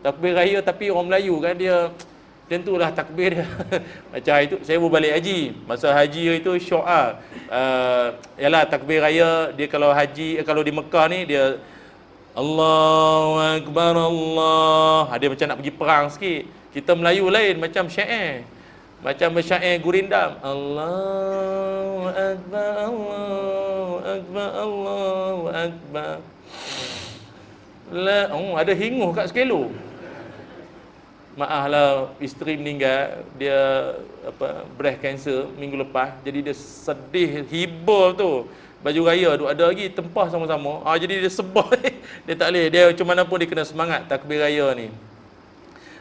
Takbir raya tapi orang Melayu kan dia tentulah takbir dia. Macam itu saya berbalik haji. Masa haji itu syiar. Yalah takbir raya dia kalau haji kalau di Mekah ni dia Allahu Akbar Allah. Dia macam nak pergi perang sikit. Kita Melayu lain macam syair. Macam bersyair gurindam. Allahu Akbar Allahu Akbar Allahu Akbar. Ada hinguh kat sekelo. Maaflah, isteri meninggal, dia breast cancer minggu lepas. Jadi dia sedih, hibur tu. Baju raya tu ada lagi tempah sama-sama. Jadi dia sebar. Dia tak boleh. Dia macam mana pun dia kena semangat takbir raya ni.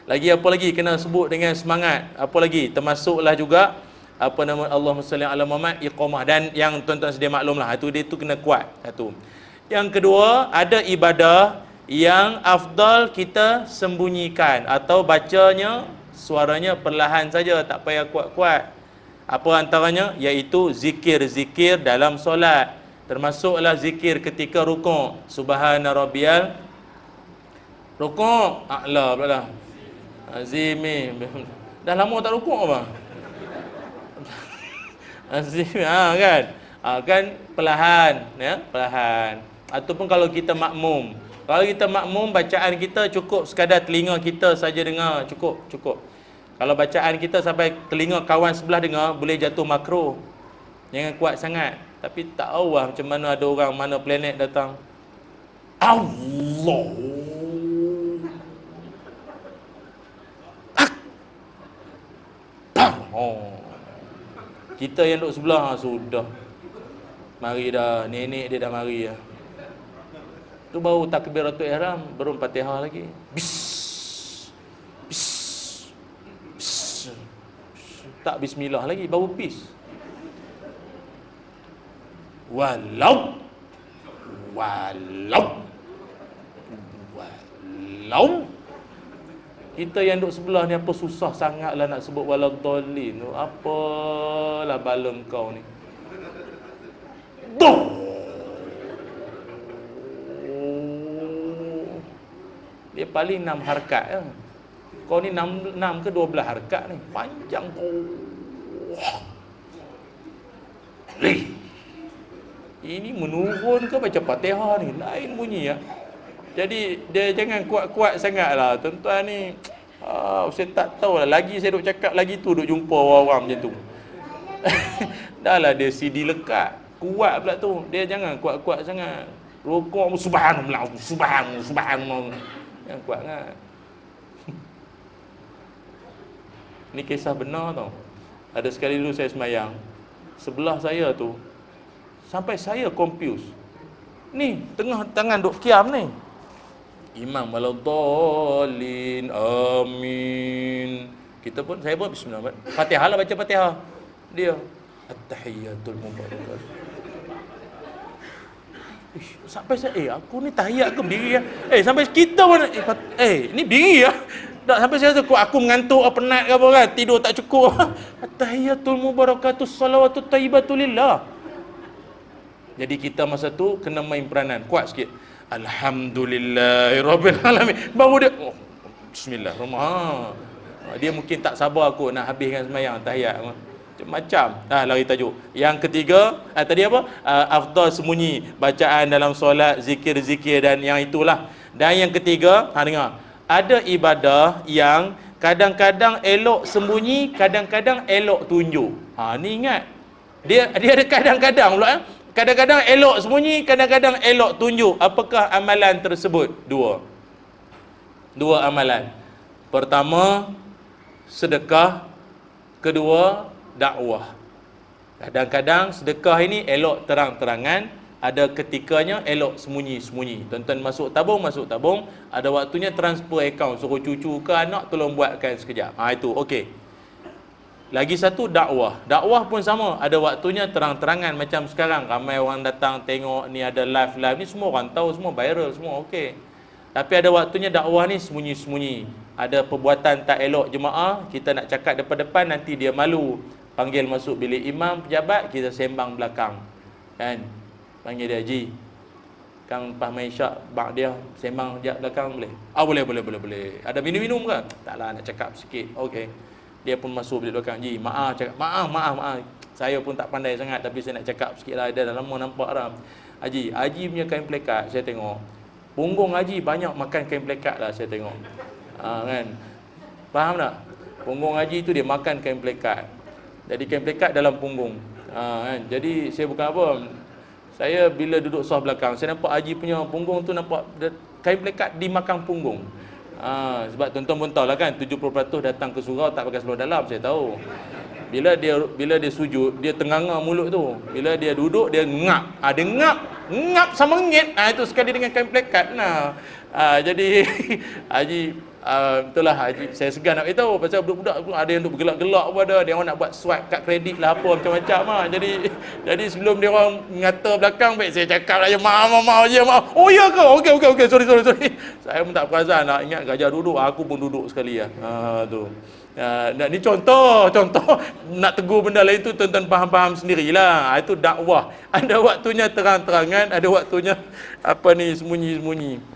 Lagi apa lagi kena sebut dengan semangat? Apa lagi? Termasuklah juga Allahumma salli ala Muhammad, iqamah. Dan yang tuan-tuan sedia maklum lah, dia tu kena kuat. Satu. Yang kedua, ada ibadah yang afdal kita sembunyikan atau bacanya suaranya perlahan saja, tak payah kuat-kuat. Apa antaranya? Iaitu zikir-zikir dalam solat. Termasuklah zikir ketika rukuk. Subhana rabbiyal rukuk a'la pula. Azimi. Dah lama tak rukuk apa? Azimi kan? Kan perlahan ya, perlahan. Ataupun kalau kita makmum. Kalau kita makmum, bacaan kita cukup sekadar telinga kita saja dengar, cukup. Kalau bacaan kita sampai telinga kawan sebelah dengar, boleh jatuh makruh. Jangan kuat sangat. Tapi tak tahu lah macam mana ada orang mana planet datang. Allah Akbar. Kita yang duduk sebelah sudah. Mari dah, nenek dia dah mari dah. Tu baru takbiratul ihram, baru Fatihah lagi. Bis. Bis. Bis. Tak bismillah lagi, baru bis. Walau walau walau kita yang duduk sebelah ni apa susah sangatlah nak sebut waladhdallin. Apalah bala kau ni. Doh. Dia paling 6 harakat ya. Kau ni 6 ke 12 harakat ni. Panjang kau. Ini menurun ke baca Fatihah ni? Lain bunyi ya. Jadi dia jangan kuat-kuat sangatlah. Tuan-tuan ni saya tak tahulah. Lagi saya duk cakap lagi tu duk jumpa orang-orang macam tu. Dah lah dia CD lekat. Kuat pula tu. Dia jangan kuat-kuat sangat. Rokok subhanallah, subhanallah. Yang kuat kan. Ni kisah benar tau. Ada sekali dulu saya semayang, sebelah saya tu sampai saya confuse. Ni tengah tangan duk kiam ni. Imam waladhdallin amin. Saya pun bismillah. Fatihah lah baca Fatihah. Dia at-tahiyyatul mubarakatuh. Sampai saya aku ni tahiyat ke berdiri ya? Sampai kita pun ni berdiri ya. Tak sampai saya rasa aku mengantuk penat ke apa kan, tidur tak cukup. At-tahiyyatul mubarakatuh salawatut thayyibatu lillah. Jadi kita masa tu kena main peranan kuat sikit. Alhamdulillahirabbil alamin. Baru dia bismillahirrahmanirrahim. Dia mungkin tak sabar aku nak habiskan sembahyang tahiyat. Macam lari tajuk. Yang ketiga tadi apa? Afdal sembunyi bacaan dalam solat, zikir-zikir dan yang itulah. Dan yang ketiga, dengar. Ada ibadah yang kadang-kadang elok sembunyi, kadang-kadang elok tunjuk. Ni ingat. Dia ada kadang-kadang pula Kadang-kadang elok sembunyi, kadang-kadang elok tunjuk. Apakah amalan tersebut? Dua amalan. Pertama, sedekah. Kedua, dakwah. Kadang-kadang sedekah ini elok terang-terangan, ada ketikanya elok sembunyi-sembunyi. Tuan-tuan masuk tabung, ada waktunya transfer akaun, suruh cucu ke anak tolong buatkan sekejap. Itu okey. Lagi satu dakwah. Dakwah pun sama, ada waktunya terang-terangan macam sekarang ramai orang datang tengok ni, ada live ni semua orang tahu, semua viral, semua okey. Tapi ada waktunya dakwah ni sembunyi-sembunyi. Ada perbuatan tak elok jemaah, kita nak cakap depan-depan nanti dia malu. Panggil masuk bilik imam pejabat, kita sembang belakang. Kan? Panggil dia, Haji, Kang Fahmi Syak bak dia sembang sekejap belakang boleh? Boleh. Ada minum-minum ke? Taklah, nak cakap sikit. Okey. Dia pun masuk bilik belakang, Haji, cakap maaf. Saya pun tak pandai sangat tapi saya nak cakap sikit lah. Dia dah lama nampak dah. Haji punya kain plekat saya tengok. Punggung Haji banyak makan kain plekat lah saya tengok. Kan? Faham tak? Punggung Haji tu dia makan kain plekat. Jadi kain plekat dalam punggung. Kan? Jadi saya bukan apa. Saya bila duduk sah belakang, saya nampak Haji punya punggung tu nampak kain plekat dimakan punggung. Sebab tuan-tuan pun tahu lah kan, 70% datang ke surau tak pakai seluar dalam, saya tahu. Bila dia sujud, dia tenganga mulut tu. Bila dia duduk, dia ngap. Dia ngap sama ngit. Itu sekali dengan kain plekat. Jadi Haji itulah Haji, saya segan nak beritahu pasal budak-budak pun ada yang duk bergelak-gelak pun ada orang nak buat swipe kad kredit lah apa macam-macam Jadi sebelum dia orang ngata belakang baik saya cakap lah, maaf je. Oh ya ke? Okey, sorry. Saya pun tak perasan nak ingat gajah duduk, aku pun duduk sekali lah. Tu. Ni contoh nak tegur benda lain tu tuan-tuan faham sendirilah. Itu dakwah. Ada waktunya terang-terangan, ada waktunya sembunyi-sembunyi.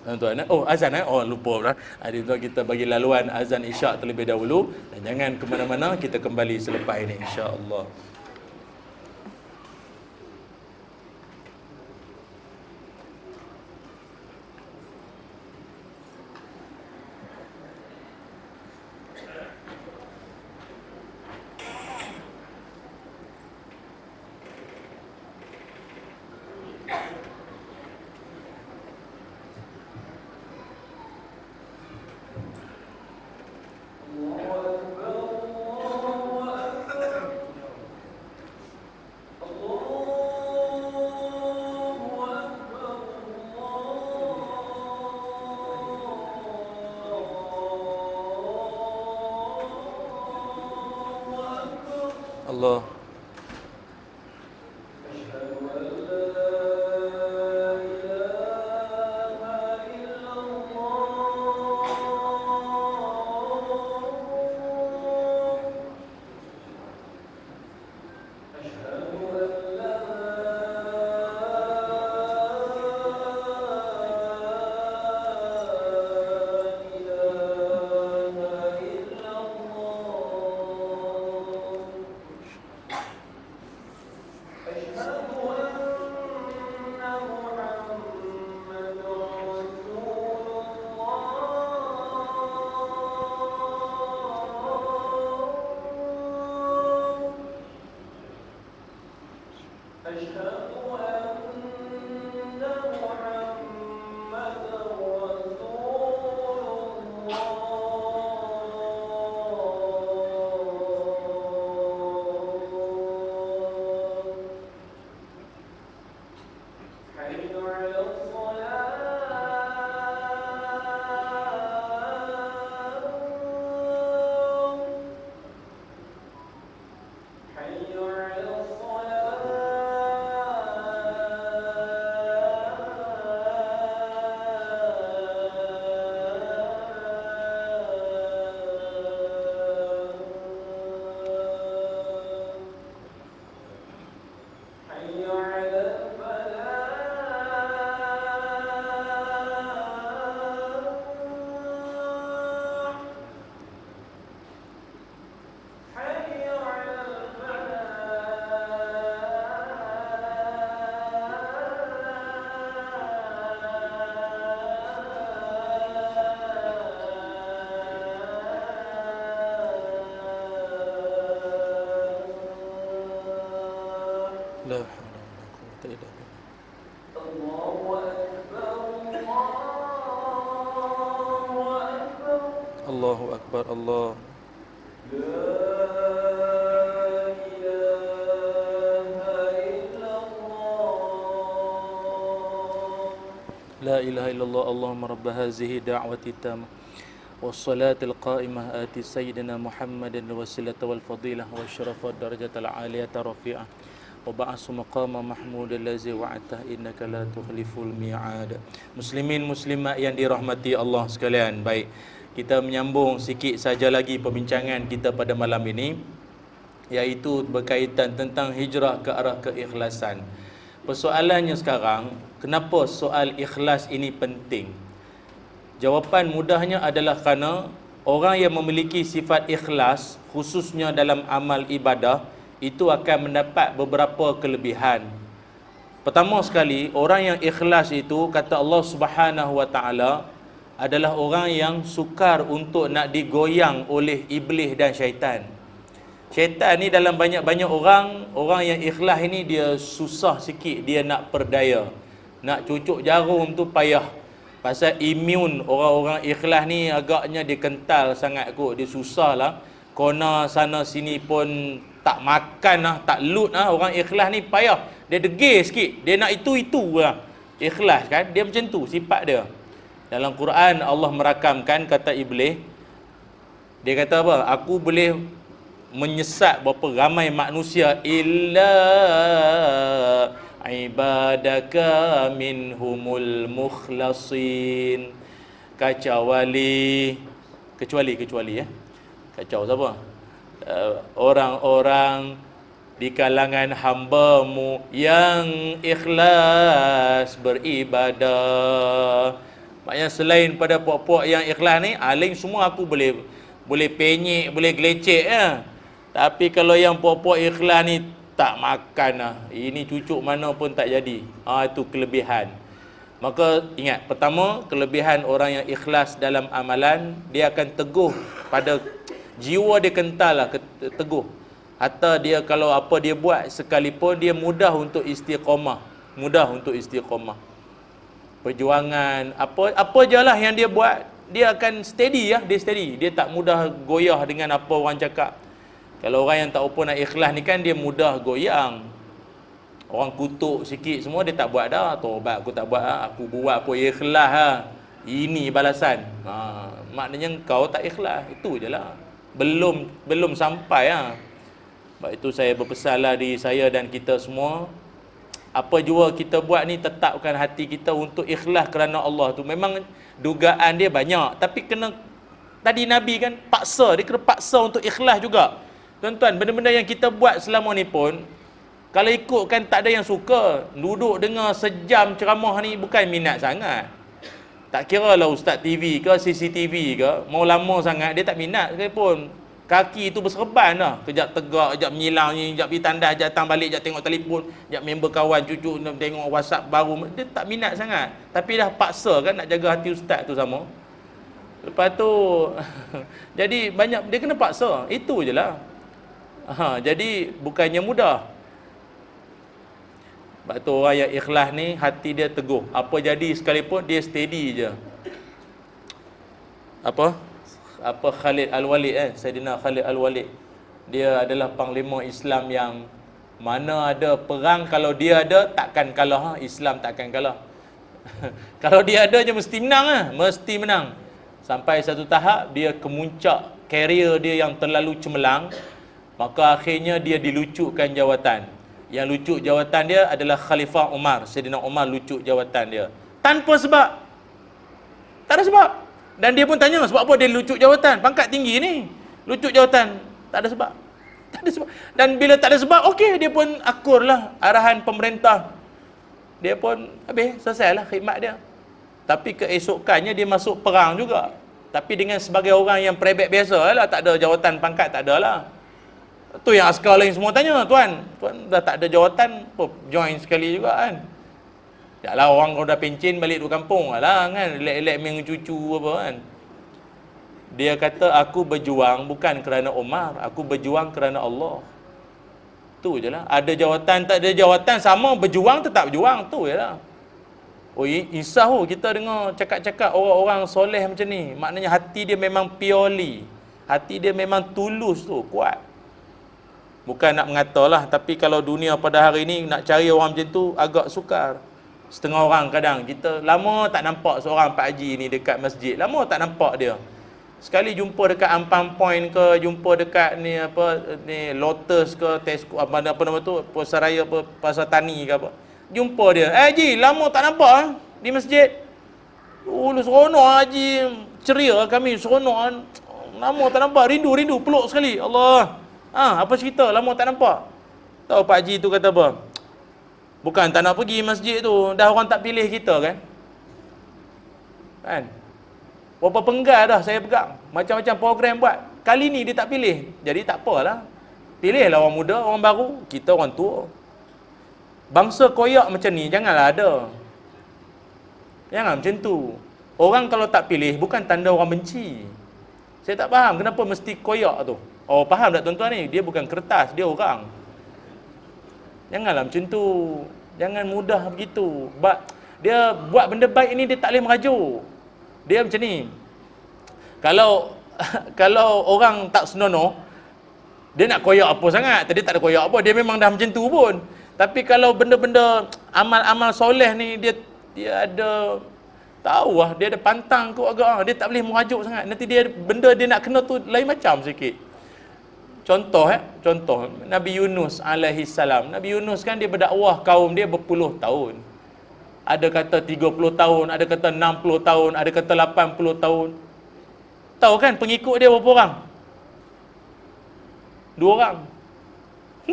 Tuan-tuan, azan lupa pula. Tuan kita bagi laluan azan isyak terlebih dahulu dan jangan ke mana-mana, kita kembali selepas ini insya-Allah. Allah. La haula wala quwwata illa billah. Allahu akbar. Allah. La ilaha illallah. Allahumma rabb hazihi da'wati tamah wassalatil qa'imah ati sayyidina Muhammadin wasilata wal fadilah wa syarafa darajatal aliyata rafi'ah wa ba'asu maqama mahmudal ladzi wa'ata innaka la tukhliful mi'ad. Muslimin muslimat yang dirahmati Allah sekalian, baik, kita menyambung sikit saja lagi perbincangan kita pada malam ini, iaitu berkaitan tentang hijrah ke arah keikhlasan. Persoalannya sekarang, kenapa soal ikhlas ini penting? Jawapan mudahnya adalah kerana orang yang memiliki sifat ikhlas, khususnya dalam amal ibadah, itu akan mendapat beberapa kelebihan. Pertama sekali, orang yang ikhlas itu, kata Allah Subhanahu Wa Taala, adalah orang yang sukar untuk nak digoyang oleh iblis dan syaitan. Syaitan ni dalam banyak-banyak orang yang ikhlas ini dia susah sikit dia nak perdaya. Nak cucuk jarum tu payah. Pasal imun orang-orang ikhlas ni agaknya dia kental sangat kot, dia susah lah. Kona sana sini pun tak makan lah, tak loot lah. Orang ikhlas ni payah, dia degil sikit, dia nak itu lah. Ikhlas kan, dia macam tu sifat dia. Dalam Quran Allah merakamkan kata iblis, dia kata apa? Aku boleh menyesat berapa ramai manusia illa ibadaka minhumul mukhlasin, kecuali ya, kacau siapa? Orang-orang di kalangan hamba-Mu yang ikhlas beribadah. Maknanya selain pada puak-puak yang ikhlas ni, aling semua aku boleh penyek, boleh gelecek ya. Tapi kalau yang puak-puak ikhlas ni tak makan lah, ini cucuk mana pun tak jadi. Itu kelebihan. Maka ingat, pertama, kelebihan orang yang ikhlas dalam amalan, dia akan teguh pada jiwa dia, kental lah, teguh. Hatta dia kalau apa dia buat sekalipun, dia mudah untuk istiqamah. Perjuangan, apa je lah yang dia buat, dia akan steady ya, dia steady. Dia tak mudah goyah dengan apa orang cakap. Kalau orang yang tak apa nak ikhlas ni kan, dia mudah goyang. Orang kutuk sikit semua dia tak buat dah. Tobat aku tak buat lah, aku buat apa ikhlas lah. Ini balasan. Maknanya kau tak ikhlas. Itu je lah. Belum sampai lah. Sebab itu saya berpesanlah diri saya dan kita semua, apa jua kita buat ni tetapkan hati kita untuk ikhlas kerana Allah tu. Memang dugaan dia banyak, tapi kena, tadi Nabi kan paksa, dia kena paksa untuk ikhlas juga. Tuan-tuan, benda-benda yang kita buat selama ni pun, kalau ikutkan tak ada yang suka. Duduk dengar sejam ceramah ni bukan minat sangat. Tak kira lah Ustaz TV ke CCTV ke, mau lama sangat dia tak minat sekalipun. Kaki tu berserban dah. Kejap tegak, kejap menyilang ni, kejap pergi tandas, kejap datang balik, kejap tengok telefon, kejap member kawan, cucu tengok WhatsApp baru. Dia tak minat sangat. Tapi dah paksa kan nak jaga hati ustaz tu sama. Lepas tu jadi banyak dia kena paksa. Itu je lah. Jadi bukannya mudah. Sebab tu orang yang ikhlas ni hati dia teguh. Apa jadi sekalipun dia steady je. Apa Khalid Al-Walid Saidina Khalid Al-Walid, dia adalah panglima Islam yang mana ada perang, kalau dia ada takkan kalah. Islam takkan kalah. Kalau dia ada je mesti menang mesti menang. Sampai satu tahap dia kemuncak karier dia yang terlalu cemerlang, maka akhirnya dia dilucutkan jawatan. Yang lucuk jawatan dia adalah Khalifah Umar. Saidina Umar lucuk jawatan dia tanpa sebab. Tak ada sebab. Dan dia pun tanya, sebab apa dia lucuk jawatan? Pangkat tinggi ni, lucuk jawatan. Tak ada sebab. Tak ada sebab. Dan bila tak ada sebab, okey, dia pun akurlah arahan pemerintah. Dia pun habis, selesailah khidmat dia. Tapi keesokannya dia masuk perang juga. Tapi dengan sebagai orang yang prebet biasa lah, tak ada jawatan, pangkat tak ada lah. Tu yang askar lain semua tanya, tuan dah tak ada jawatan, join sekali juga kan. Taklah orang kalau dah pencen balik duduk kampung lah kan, elak-elak main cucu apa kan. Dia kata, aku berjuang bukan kerana Umar, aku berjuang kerana Allah. Tu je lah. Ada jawatan tak ada jawatan sama, berjuang tetap berjuang. Tu je lah. Oh insah kita dengar cakap-cakap orang-orang soleh macam ni. Maknanya hati dia memang purely, hati dia memang tulus tu, kuat. Bukan nak mengatalah, tapi kalau dunia pada hari ni nak cari orang macam tu agak sukar. Setengah orang kadang, kita lama tak nampak seorang Pak Haji ni dekat masjid. Lama tak nampak dia. Sekali jumpa dekat Ampang Point ke, jumpa dekat ni apa ni Lotus ke, Tesco apa nama tu, Pasaraya apa, Pasar Tani ke apa. Jumpa dia. Haji, lama tak nampak di masjid. Lu seronok Haji, ceria kami, seronok. Lama tak nampak, rindu peluk sekali. Allah. Apa cerita lama tak nampak? Tahu Pak Haji tu kata apa? Bukan tak nak pergi masjid tu, dah orang tak pilih kita kan? Kan? Berapa penggal dah saya pegang, macam-macam program buat. Kali ni dia tak pilih, jadi tak apalah. Pilihlah orang muda, orang baru, kita orang tua. Bangsa koyak macam ni janganlah ada. Jangan macam tu. Orang kalau tak pilih bukan tanda orang benci. Saya tak faham kenapa mesti koyak tu. Oh, faham tak tuan-tuan ni? Dia bukan kertas, dia orang. Janganlah macam tu. Jangan mudah begitu. Dia buat benda baik ni dia tak boleh merajuk. Dia macam ni. Kalau orang tak senonoh, dia nak koyak apa sangat? Tadi tak ada koyak apa, dia memang dah macam tu pun. Tapi kalau benda-benda amal-amal soleh ni, dia ada tahu lah, dia ada pantang kot agak, dia tak boleh merajuk sangat. Nanti benda dia nak kena tu lain macam sikit. Contoh Nabi Yunus alaihi salam. Nabi Yunus kan dia berdakwah kaum dia berpuluh tahun. Ada kata 30 tahun, ada kata 60 tahun, ada kata 80 tahun. Tahu kan pengikut dia berapa orang? 2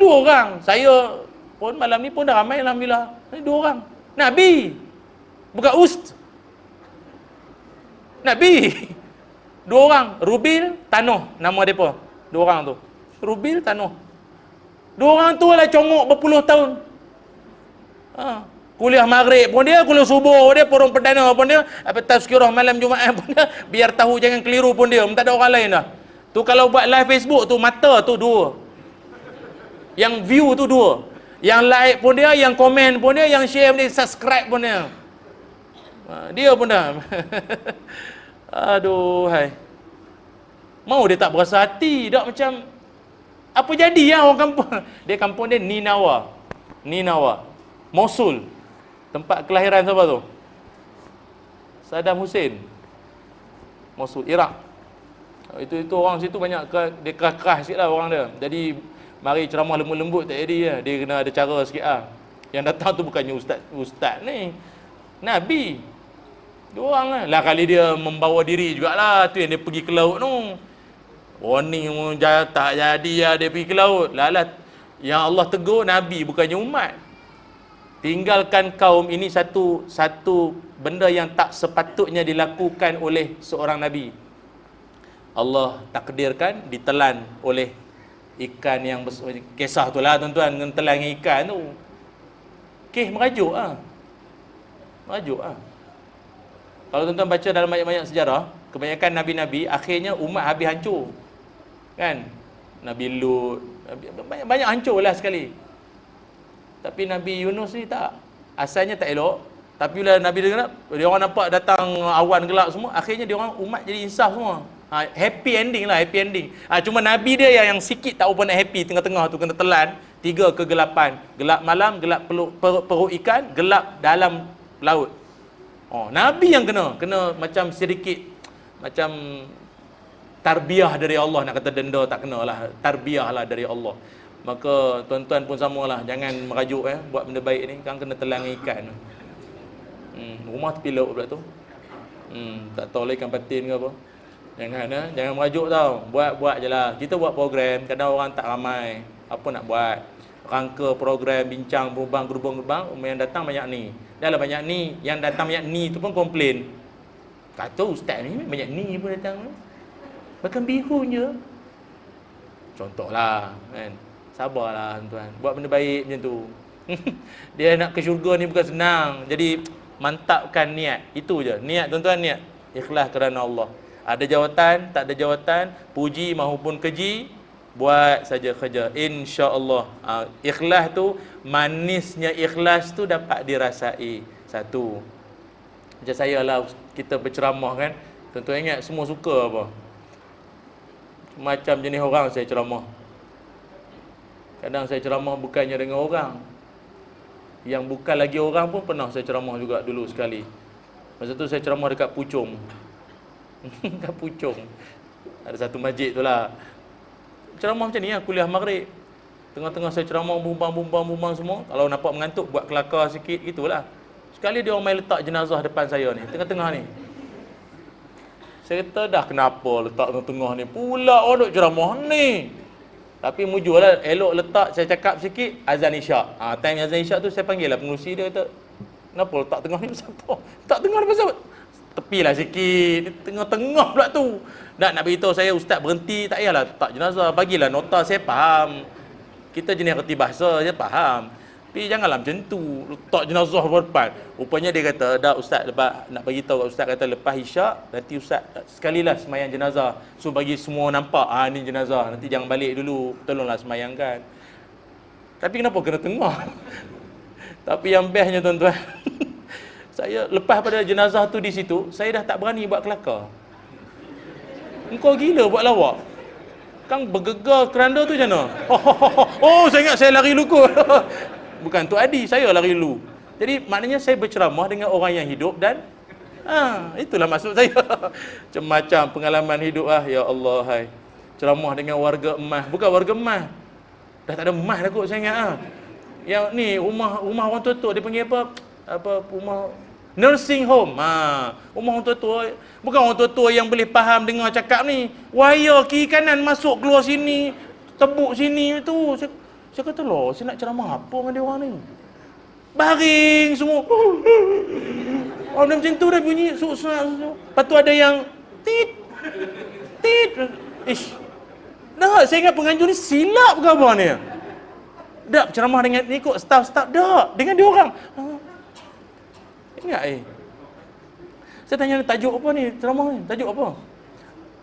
orang. Saya pun malam ni pun dah ramai alhamdulillah. 2 orang. Nabi. Bukan Nabi. 2 orang. Rubil, Tanoh nama depa. 2 orang tu. Rubil, Tanoh. 2 orang tu lah congok berpuluh tahun. Kuliah maghrib pun dia, kuliah subuh dia, porong perdana pun dia, apa tazkirah malam Jumaat pun dia, biar tahu jangan keliru pun dia. Tak ada orang lain dah. Tu kalau buat live Facebook tu, mata tu 2. Yang view tu 2. Yang like pun dia, yang komen pun dia, yang share pun dia, subscribe pun dia. Dia pun dah. Aduh, hai. Mau dia tak berasa hati, tak macam apa jadi orang kampung. Kampung dia Ninawa, Mosul. Tempat kelahiran siapa tu? Saddam Hussein. Mosul, Iraq. Itu orang situ banyak dia keras sikit lah orang dia. Jadi Mari ceramah lembut-lembut tak jadi lah. Dia kena ada cara sikit lah. Yang datang tu bukannya ustaz ni, Nabi. Diorang lah kali dia membawa diri jugalah. Tu yang dia pergi ke laut tu. Warning tak jadi lah dia pergi ke laut. Lalat. Yang Allah tegur Nabi bukannya umat. Tinggalkan kaum ini satu benda yang tak sepatutnya dilakukan oleh seorang Nabi. Allah takdirkan ditelan oleh ikan yang besar. Kisah tu lah tuan-tuan, dengan telan ikan tu. Merajuk lah. Merajuk lah. Kalau tuan-tuan baca dalam banyak-banyak sejarah, kebanyakan Nabi-Nabi akhirnya umat habis hancur. Kan? Nabi Lut, banyak hancur lah sekali. Tapi Nabi Yunus ni tak. Asalnya tak elok. Tapi bila Nabi dengar, dia orang nampak datang awan gelap semua, akhirnya dia orang umat jadi insaf semua. Happy ending lah, happy ending. Cuma Nabi dia yang sikit tak apa nak happy, tengah-tengah tu kena telan 3 kegelapan. Gelap malam, gelap perut ikan, gelap dalam laut. Nabi yang kena macam sedikit macam tarbiyah dari Allah, nak kata denda tak kena lah, tarbiyah lah dari Allah. Maka tuan-tuan pun samalah, jangan merajuk buat benda baik ni, kan kena telan ikan. Rumah tepi laut pula tu. Tak tahu lah ikan patin ke apa. Jangan merajuk tau. Buat je lah. Kita buat program, kadang orang tak ramai. Apa nak buat? Rangka program, bincang, berubang, gerubang. Yang datang banyak ni. Dah lah banyak ni. Yang datang banyak ni tu pun komplain. Kata ustaz ni banyak ni pun datang. Bahkan bihun je. Contohlah kan. Sabarlah tuan. Buat benda baik macam tu. Dia nak ke syurga ni bukan senang. Jadi mantapkan niat. Itu je. Niat tuan-tuan, niat. Ikhlas kerana Allah. Ada jawatan, tak ada jawatan, puji maupun keji, buat saja kerja. InsyaAllah. Ikhlas tu, manisnya ikhlas tu dapat dirasai. Satu. Macam saya lah, kita berceramah kan. Tuan-tuan ingat semua suka apa? Macam jenis orang saya ceramah. Kadang saya ceramah bukannya dengan orang. Yang bukan lagi orang pun pernah saya ceramah juga dulu sekali. Masa tu saya ceramah dekat Puchong. Kat Puchong. Ada satu masjid tu lah. Ceramah macam ni lah, kuliah maghrib. Tengah-tengah saya ceramah, bumbang semua. Kalau nampak mengantuk, buat kelakar sikit, gitulah. Sekali dia orang main letak jenazah depan saya ni, tengah-tengah ni. Saya kata, dah kenapa letak tengah-tengah ni? Pula orang duk ceramah ni. Tapi mujur lah, elok letak, saya cakap sikit, azan isyak. Time azan isyak tu saya panggil lah pengurusi dia, kata, kenapa letak tengah ni pasal apa? Letak tengah ni pasal apa? Tepilah sikit, tengah-tengah pula tu. Nak beritahu saya, ustaz berhenti, tak payahlah tak jenazah, bagilah nota, saya faham. Kita jenis reti bahasa, saya faham. Tapi janganlah macam tu, letak jenazah depan. Rupanya dia kata, dah ustaz, lepas nak bagi tahu, ustaz kata lepas isyak, nanti ustaz sekalilah semayang jenazah. So bagi semua nampak, ni jenazah, nanti jangan balik dulu, tolonglah semayangkan. Tapi kenapa kena tengah? Tapi yang bestnya tuan-tuan, saya lepas pada jenazah tu di situ, saya dah tak berani buat kelakar. Engkau gila buat lawak. Kang bergegar keranda tu macam mana? Saya ingat saya lari luku. Bukan tu Adi, saya lari lu. Jadi maknanya saya berceramah dengan orang yang hidup dan itulah maksud saya. Macam-macam pengalaman hidup ya Allah hai. Ceramah dengan warga emas, bukan warga emas. Dah tak ada emas dah kot saya ingat Yang ni rumah orang tua-tua dia panggil apa rumah nursing home. Rumah orang tua-tua. Bukan orang tua-tua yang boleh faham dengar cakap ni. Wire kiri kanan masuk keluar sini, tebuk sini tu. Saya kata loh, saya nak ceramah apa dengan dia orang ni? Baring semua. Macam tu dah bunyi. Lepas tu ada yang tit. Dah, saya ingat penganjur ni silap ke apa ni? Dah ceramah dengan ni kok staff-staff dah dengan dia orang. Ingat saya tanya tajuk apa ni ceramah ni? Tajuk apa?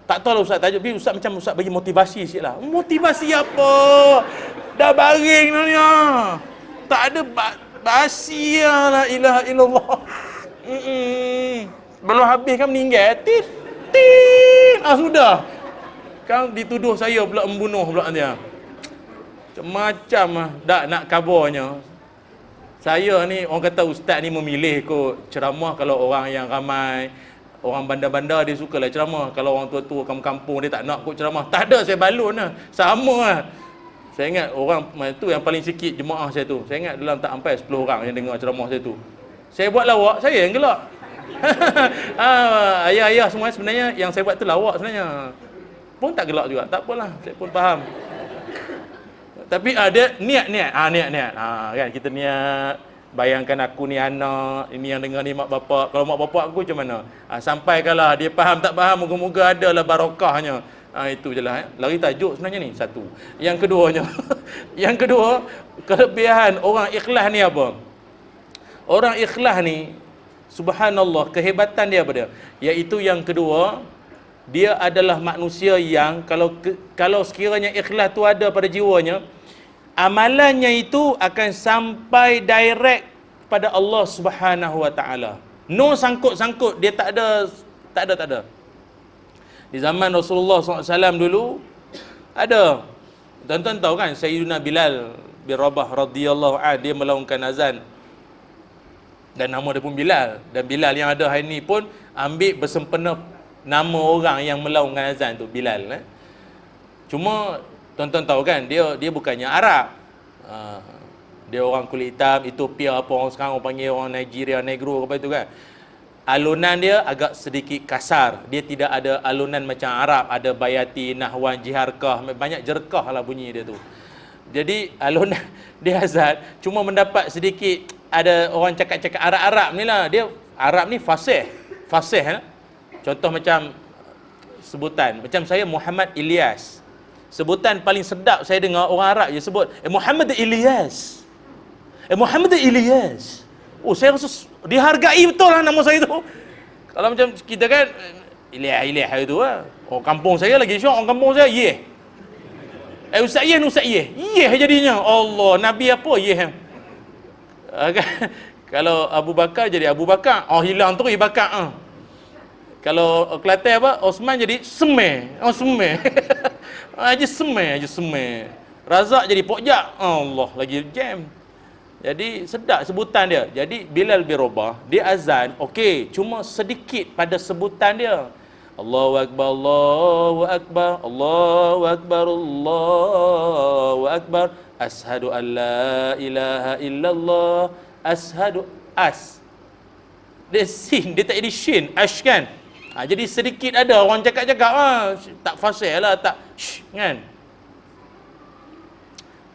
Tak tahu lah ustaz tajuk. Tapi ustaz macam ustaz bagi motivasi sikit lah. Motivasi apa? Dah baring ni tak ada basi lah. La ilaha illallah. Belum habis kan meninggal. Tit. Sudah. Kan dituduh saya pula membunuh pula dia. Macam-macam dah nak kabarnya. Saya ni, orang kata ustaz ni memilih kot ceramah kalau orang yang ramai. Orang bandar-bandar dia sukalah ceramah. Kalau orang tua-tua kampung-kampung dia tak nak kot ceramah. Tak ada, saya balun lah. Sama lah. Saya ingat orang tu yang paling sikit jemaah saya tu. Saya ingat dalam tak sampai 10 orang yang dengar ceramah saya tu. Saya buat lawak, saya yang gelak. Ayah-ayah semua sebenarnya yang saya buat tu lawak sebenarnya. Pun tak gelak juga, tak apalah, saya pun faham. Tapi dia niat, kan kita niat. Bayangkan aku ni anak, ini yang dengar ni mak bapak. Kalau mak bapak aku macam mana? Sampaikanlah dia faham tak faham, moga-moga adalah barakahnya. Itu je lah. Lari tajuk sebenarnya ni, satu. Yang keduanya, yang kedua, kelebihan orang ikhlas ni apa? Orang ikhlas ni, subhanallah, kehebatan dia apa dia? Iaitu yang kedua, dia adalah manusia yang kalau sekiranya ikhlas tu ada pada jiwanya, amalannya itu akan sampai direct pada Allah Subhanahu wa taala. No sangkut-sangkut, dia tak ada. Di zaman Rasulullah SAW dulu ada. Tuan-tuan tahu kan Sayyidina Bilal bin Rabah radhiyallahu anhu, dia melaungkan azan. Dan nama dia pun Bilal. Dan Bilal yang ada hari ni pun ambil bersempena nama orang yang melaungkan azan tu, Bilal. Cuma tuan-tuan tahu kan, dia bukannya Arab. Dia orang kulit hitam, Ethiopia apa orang sekarang orang panggil orang Nigeria, Negro apa itu kan. Alunan dia agak sedikit kasar. Dia tidak ada alunan macam Arab, ada bayati, nahwan, jiharkah, banyak jerkah lah bunyi dia tu. Jadi alunan dia azan cuma mendapat sedikit, ada orang cakap-cakap Arab-Arab ni lah. Dia Arab ni fasih lah. Contoh macam sebutan, macam saya Muhammad Ilyas. Sebutan paling sedap saya dengar orang Arab je sebut Muhammad Ilyas. Muhammad Ilyas. Oh, saya rasa dihargai betul lah nama saya tu. Kalau macam kita kan Ilyas itu lah. Orang kampung saya lagi syok, orang kampung saya Ustaz Yeh jadinya. Allah, Nabi apa Yeh? Kalau Abu Bakar jadi Abu Bakar. Hilang terus Bakar. Kalau Kelantan apa? Osman jadi Semeh. Semeh. Haji Semeh. Razak jadi Pokjak. Allah, lagi jam. Jadi sedap sebutan dia. Jadi Bilal bin Rabah, dia azan, okey, cuma sedikit pada sebutan dia. Allahu Akbar, Allahu Akbar, Allahu Akbar, Allahu Akbar. Ashadu an la ilaha illallah, ashadu dia sin, dia tak jadi shin, ash kan. Jadi sedikit ada orang cakap-cakap, tak fasih lah, tak kan.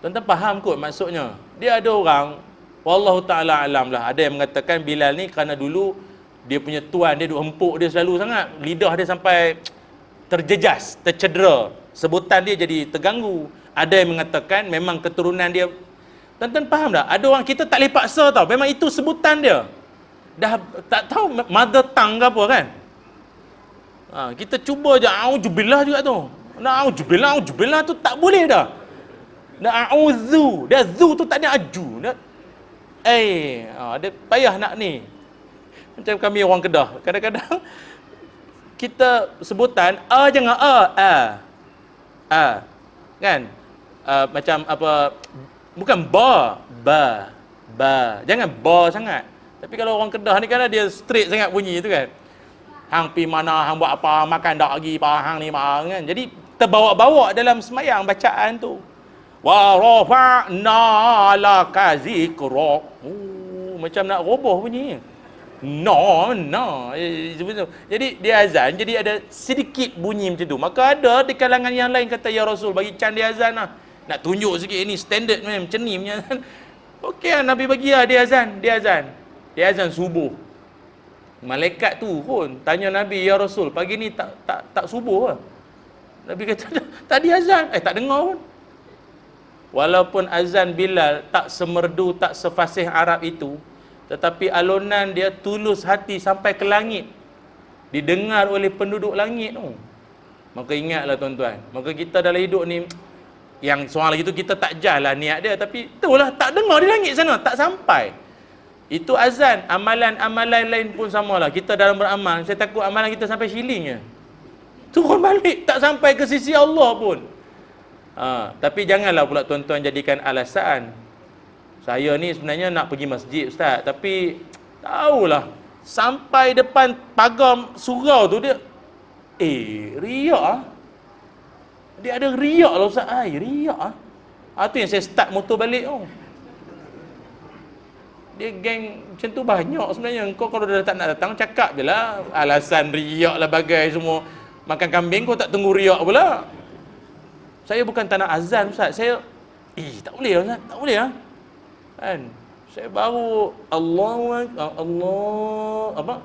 Tuan-tuan faham kot maksudnya. Dia ada orang, wallahu ta'ala alam lah, ada yang mengatakan Bilal ni kerana dulu dia punya tuan dia duk empuk dia selalu sangat, lidah dia sampai terjejas, tercedera, sebutan dia jadi terganggu. Ada yang mengatakan memang keturunan dia. Tuan-tuan faham tak? Ada orang kita tak boleh paksa tau, memang itu sebutan dia. Dah tak tahu mother tongue ke apa kan. Kita cuba je auzubillah juga tu. Auzubillah tu tak boleh dah. Auzu, dia zu tu tak ada aju. Dia payah nak ni. Macam kami orang Kedah, kadang-kadang kita sebutan jangan kan. Macam apa, bukan ba. Jangan ba sangat. Tapi kalau orang Kedah ni kan dia straight sangat bunyi tu kan. Hang pi mana, hang buat apa, makan dak lagi, hang ni kan. Jadi terbawa-bawa dalam semayang bacaan tu. Wa rafa'na laka zikra. Macam nak roboh bunyi. No. Jadi dia azan, jadi ada sedikit bunyi macam tu. Maka ada di kalangan yang lain kata, ya Rasul, bagi can dia azan lah. Nak tunjuk sikit ini standard macam ni punya. Okey lah, Nabi bagi lah dia azan. Dia azan subuh. Malaikat tu pun tanya Nabi, ya Rasul, pagi ni tak subuh lah. Nabi kata, tadi azan. Tak dengar pun. Walaupun azan Bilal tak semerdu, tak sefasih Arab itu, tetapi alunan dia tulus hati sampai ke langit, didengar oleh penduduk langit tu. Maka ingatlah tuan-tuan, maka kita dalam hidup ni, yang soal lagi tu kita tak jalan niat dia, tapi itulah tak dengar di langit sana, tak sampai. Itu azan. Amalan-amalan lain pun samalah. Kita dalam beramal, saya takut amalan kita sampai shillingnya, turun balik, tak sampai ke sisi Allah pun. Tapi janganlah pula tuan-tuan jadikan alasan, saya ni sebenarnya nak pergi masjid Ustaz, tapi tahulah sampai depan pagar surau tu dia riak dia ada riak lah Ustaz. Riak Tu yang saya start motor balik tu. Dia geng macam tu banyak sebenarnya. Kau kalau dah tak nak datang, cakap je lah. Alasan riak lah bagai semua. Makan kambing kau tak tunggu riak pula. Saya bukan tak nak azan Ustaz. Saya, tak boleh Ustaz. Tak boleh lah. Kan? Saya baru Allahu Akbar, Allahu Akbar,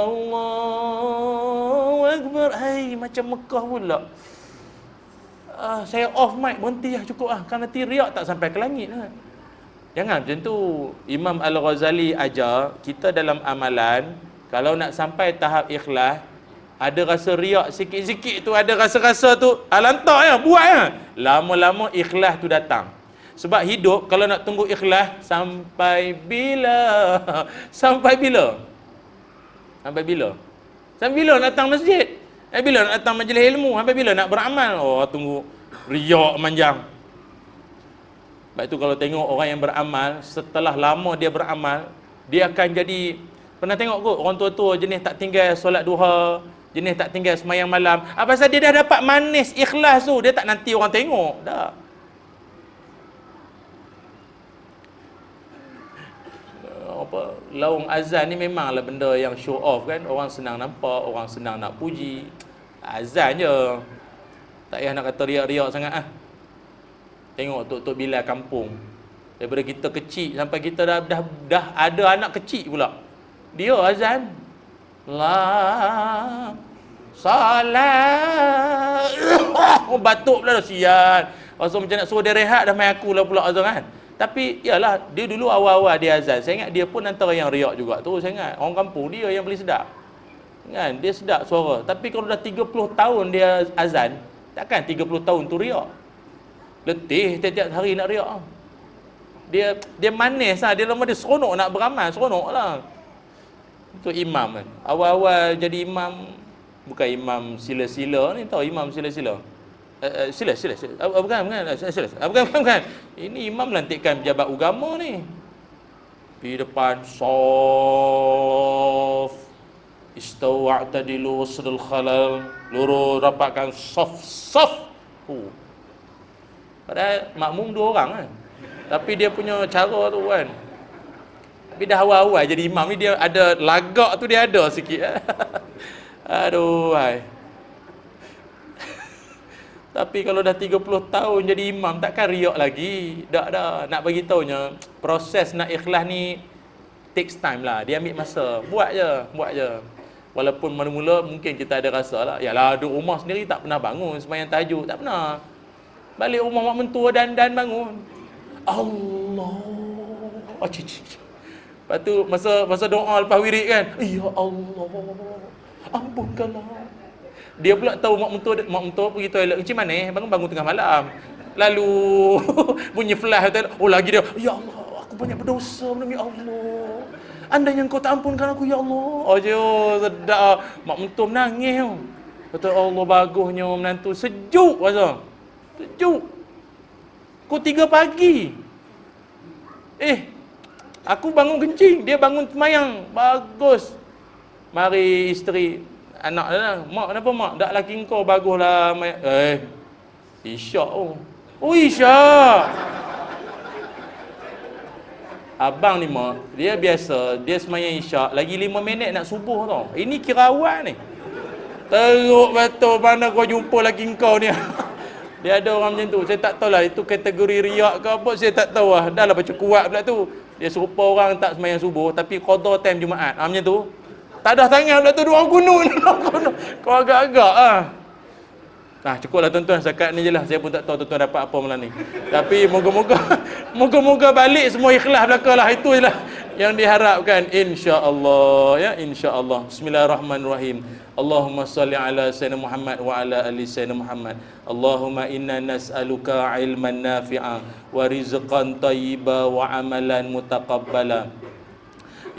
Allahu Akbar. Hai, macam Mekah pula. Saya off mic, berhenti lah, cukup lah. Kan nanti riak tak sampai ke langit lah. Jangan macam tu. Imam Al-Ghazali ajar kita dalam amalan, kalau nak sampai tahap ikhlas, ada rasa riak sikit-sikit tu, ada rasa-rasa tu, lantak ya, buat ya. Lama-lama ikhlas tu datang. Sebab hidup kalau nak tunggu ikhlas, sampai bila? Sampai bila? Sampai bila? Sampai bila nak datang masjid? Bila nak datang majlis ilmu? Sampai bila nak beramal? Tunggu riak manjang. Sebab itu kalau tengok orang yang beramal, setelah lama dia beramal, dia akan jadi, pernah tengok kot orang tua-tua jenis tak tinggal solat duha, jenis tak tinggal semayang malam. Apa pasal dia dah dapat manis ikhlas tu, dia tak nanti orang tengok dah. Laung azan ni memanglah benda yang show off kan. Orang senang nampak, orang senang nak puji. Azan je, tak payah nak kata riak-riak sangat ah. Tengok Tok Bilal kampung, daripada kita kecil sampai kita dah ada anak kecil pula, dia azan la salat. Batuk pula dah, sial. Rasa macam nak suruh dia rehat, dah main aku lah pula azan kan. Tapi yalah, dia dulu awal-awal dia azan, saya ingat dia pun antara yang riak juga tu. Saya ingat orang kampung dia yang paling sedap kan, dia sedap suara. Tapi kalau dah 30 tahun dia azan, takkan 30 tahun tu riak. Letih tiap-tiap hari nak riak. Dia manis lah, dia lama dia seronok nak beramal, seronok lah. Itu imam kan, awal-awal jadi imam, bukan imam sila-sila ni, tahu imam sila-sila? Sila. Bukan. Ini imam lantikan pejabat agama ni. Di depan saf, istawa'tadilu wasdul khalal, lurus rapatkan saf. Padahal makmum 2 orang kan. Tapi dia punya cara tu kan. Tapi dah awal-awal jadi imam ni, dia ada lagak tu, dia ada sikit. Aduh, hai. Tapi kalau dah 30 tahun jadi imam, takkan riak lagi. Dah. Nak bagi taunya, proses nak ikhlas ni takes time lah. Dia ambil masa. Buat je. Walaupun mula-mula mungkin kita ada rasa lah, yalah duduk rumah sendiri tak pernah bangun sembahyang tahajud, tak pernah. Balik rumah mak mentua dan bangun. Allah. Lepas tu masa doa lepas wirid kan, ya Allah, ampunkanlah. Dia pula tahu mak mentua pergi toilet macam mana, bangun tengah malam. Lalu bunyi flash toilet. Lagi dia, ya Allah, aku banyak berdosa demi Allah. Andai yang kau tak ampunkan aku, ya Allah. Sedap. Mak mentua menangis. Kata Allah, bagusnya menantu, sejuk rasa. Sejuk. Pukul 3 pagi. Aku bangun kencing, dia bangun semayang. Bagus. Mari isteri, anak dia lah. Mak, kenapa mak? Dak laki kau baguslah. Isyak isyak. Abang ni mak, dia biasa, dia semayang isyak, lagi 5 minit nak subuh tau. Ini kira awal ni. Teruk betul, mana kau jumpa laki kau ni. Dia ada orang macam tu. Saya tak tahulah itu kategori riak ke apa, saya tak tahu lah. Dah lah baca kuat pula tu. Dia serupa orang tak semayang subuh tapi qada time Jumaat. Macam tu. Tak ada tangan pula tu, dua kunut. Kau agak-agak ah. Cukuplah tuan-tuan, setakat ni je lah. Saya pun tak tahu tuan-tuan dapat apa malam ni. Tapi moga-moga balik semua ikhlas belaka lah. Itu je lah yang diharapkan, insya-Allah ya, insya-Allah. Bismillahirrahmanirrahim. Allahumma salli ala sayyidina Muhammad wa ala ali sayyidina Muhammad. Allahumma inna nas'aluka ilman nafi'a wa rizqan thayyiba wa amalan mutaqabbala.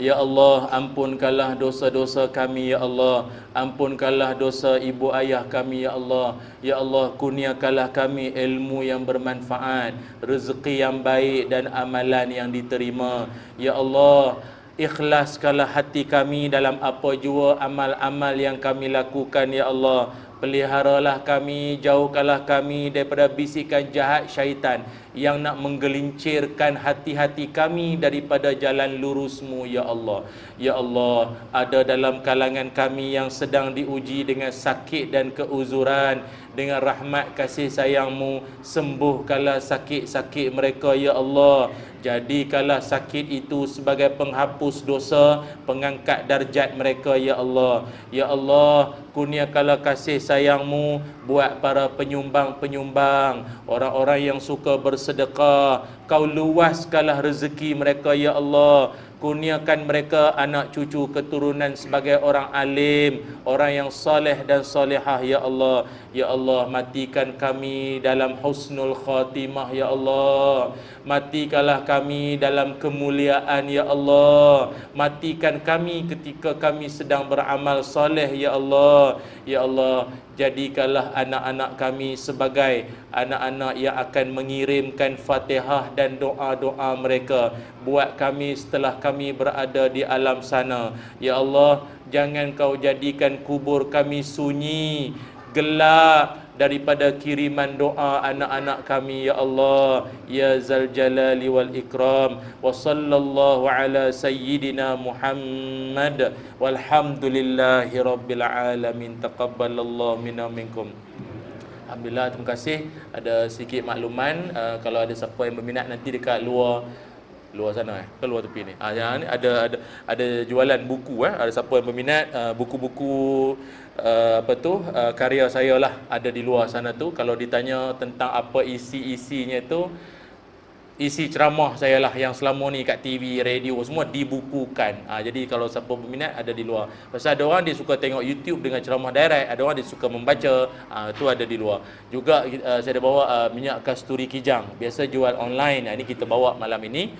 Ya Allah, ampunkanlah dosa-dosa kami, ya Allah. Ampunkanlah dosa ibu ayah kami, ya Allah. Ya Allah, kurniakanlah kami ilmu yang bermanfaat, rezeki yang baik dan amalan yang diterima. Ya Allah, ikhlaskanlah hati kami dalam apa jua amal-amal yang kami lakukan, ya Allah. Peliharalah kami, jauhkanlah kami daripada bisikan jahat syaitan yang nak menggelincirkan hati-hati kami daripada jalan lurus-Mu, ya Allah. Ya Allah, ada dalam kalangan kami yang sedang diuji dengan sakit dan keuzuran. Dengan rahmat kasih sayang-Mu, sembuhkanlah sakit-sakit mereka, ya Allah. Jadikanlah sakit itu sebagai penghapus dosa, pengangkat darjat mereka, ya Allah. Ya Allah, kurniakanlah kasih sayang-Mu buat para penyumbang-penyumbang, orang-orang yang suka bersedekah. Kau luaskanlah rezeki mereka, ya Allah. Kurniakan mereka anak cucu keturunan sebagai orang alim, orang yang soleh dan solehah, ya Allah. Ya Allah, matikan kami dalam husnul khatimah, ya Allah. Matikanlah kami dalam kemuliaan, ya Allah. Matikan kami ketika kami sedang beramal soleh, ya Allah. Ya Allah, jadikanlah anak-anak kami sebagai anak-anak yang akan mengirimkan Fatihah dan doa-doa mereka buat kami setelah kami berada di alam sana. Ya Allah, jangan Kau jadikan kubur kami sunyi, gelap daripada kiriman doa anak-anak kami, ya Allah. Ya Zal Jalali wal Ikram. Wa sallallahu ala sayyidina Muhammad walhamdulillahi rabbil alamin. Taqabbalallahu minna minkum. Alhamdulillah, terima kasih. Ada sedikit makluman, kalau ada siapa yang berminat nanti dekat luar sana ke luar tepi ni. Yang ni ada jualan buku, ada siapa yang berminat, buku-buku karya saya lah ada di luar sana tu. Kalau ditanya tentang apa isi-isinya tu, isi ceramah saya lah yang selama ni kat TV, radio semua dibukukan. Jadi kalau siapa berminat ada di luar. Pasal ada orang dia suka tengok YouTube dengan ceramah direct, ada orang dia suka membaca, tu ada di luar. Juga saya ada bawa minyak kasturi kijang. Biasa jual online. Ini kita bawa malam ini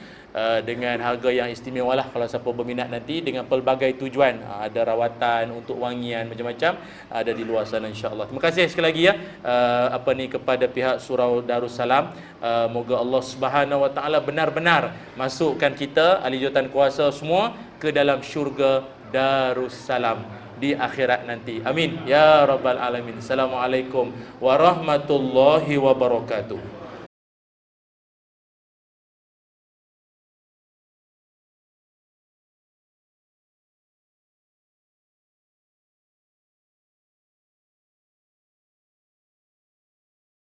dengan harga yang istimewa lah kalau siapa berminat nanti, dengan pelbagai tujuan. Ada rawatan untuk wangian macam-macam, ada di luar sana, insya-Allah. Terima kasih sekali lagi kepada pihak Surau Darussalam. Moga Allah Subhanahu Wa Taala benar-benar masukkan kita ahli jawatan kuasa semua ke dalam syurga Darussalam di akhirat nanti. Amin ya rabbal alamin. Assalamualaikum warahmatullahi wabarakatuh.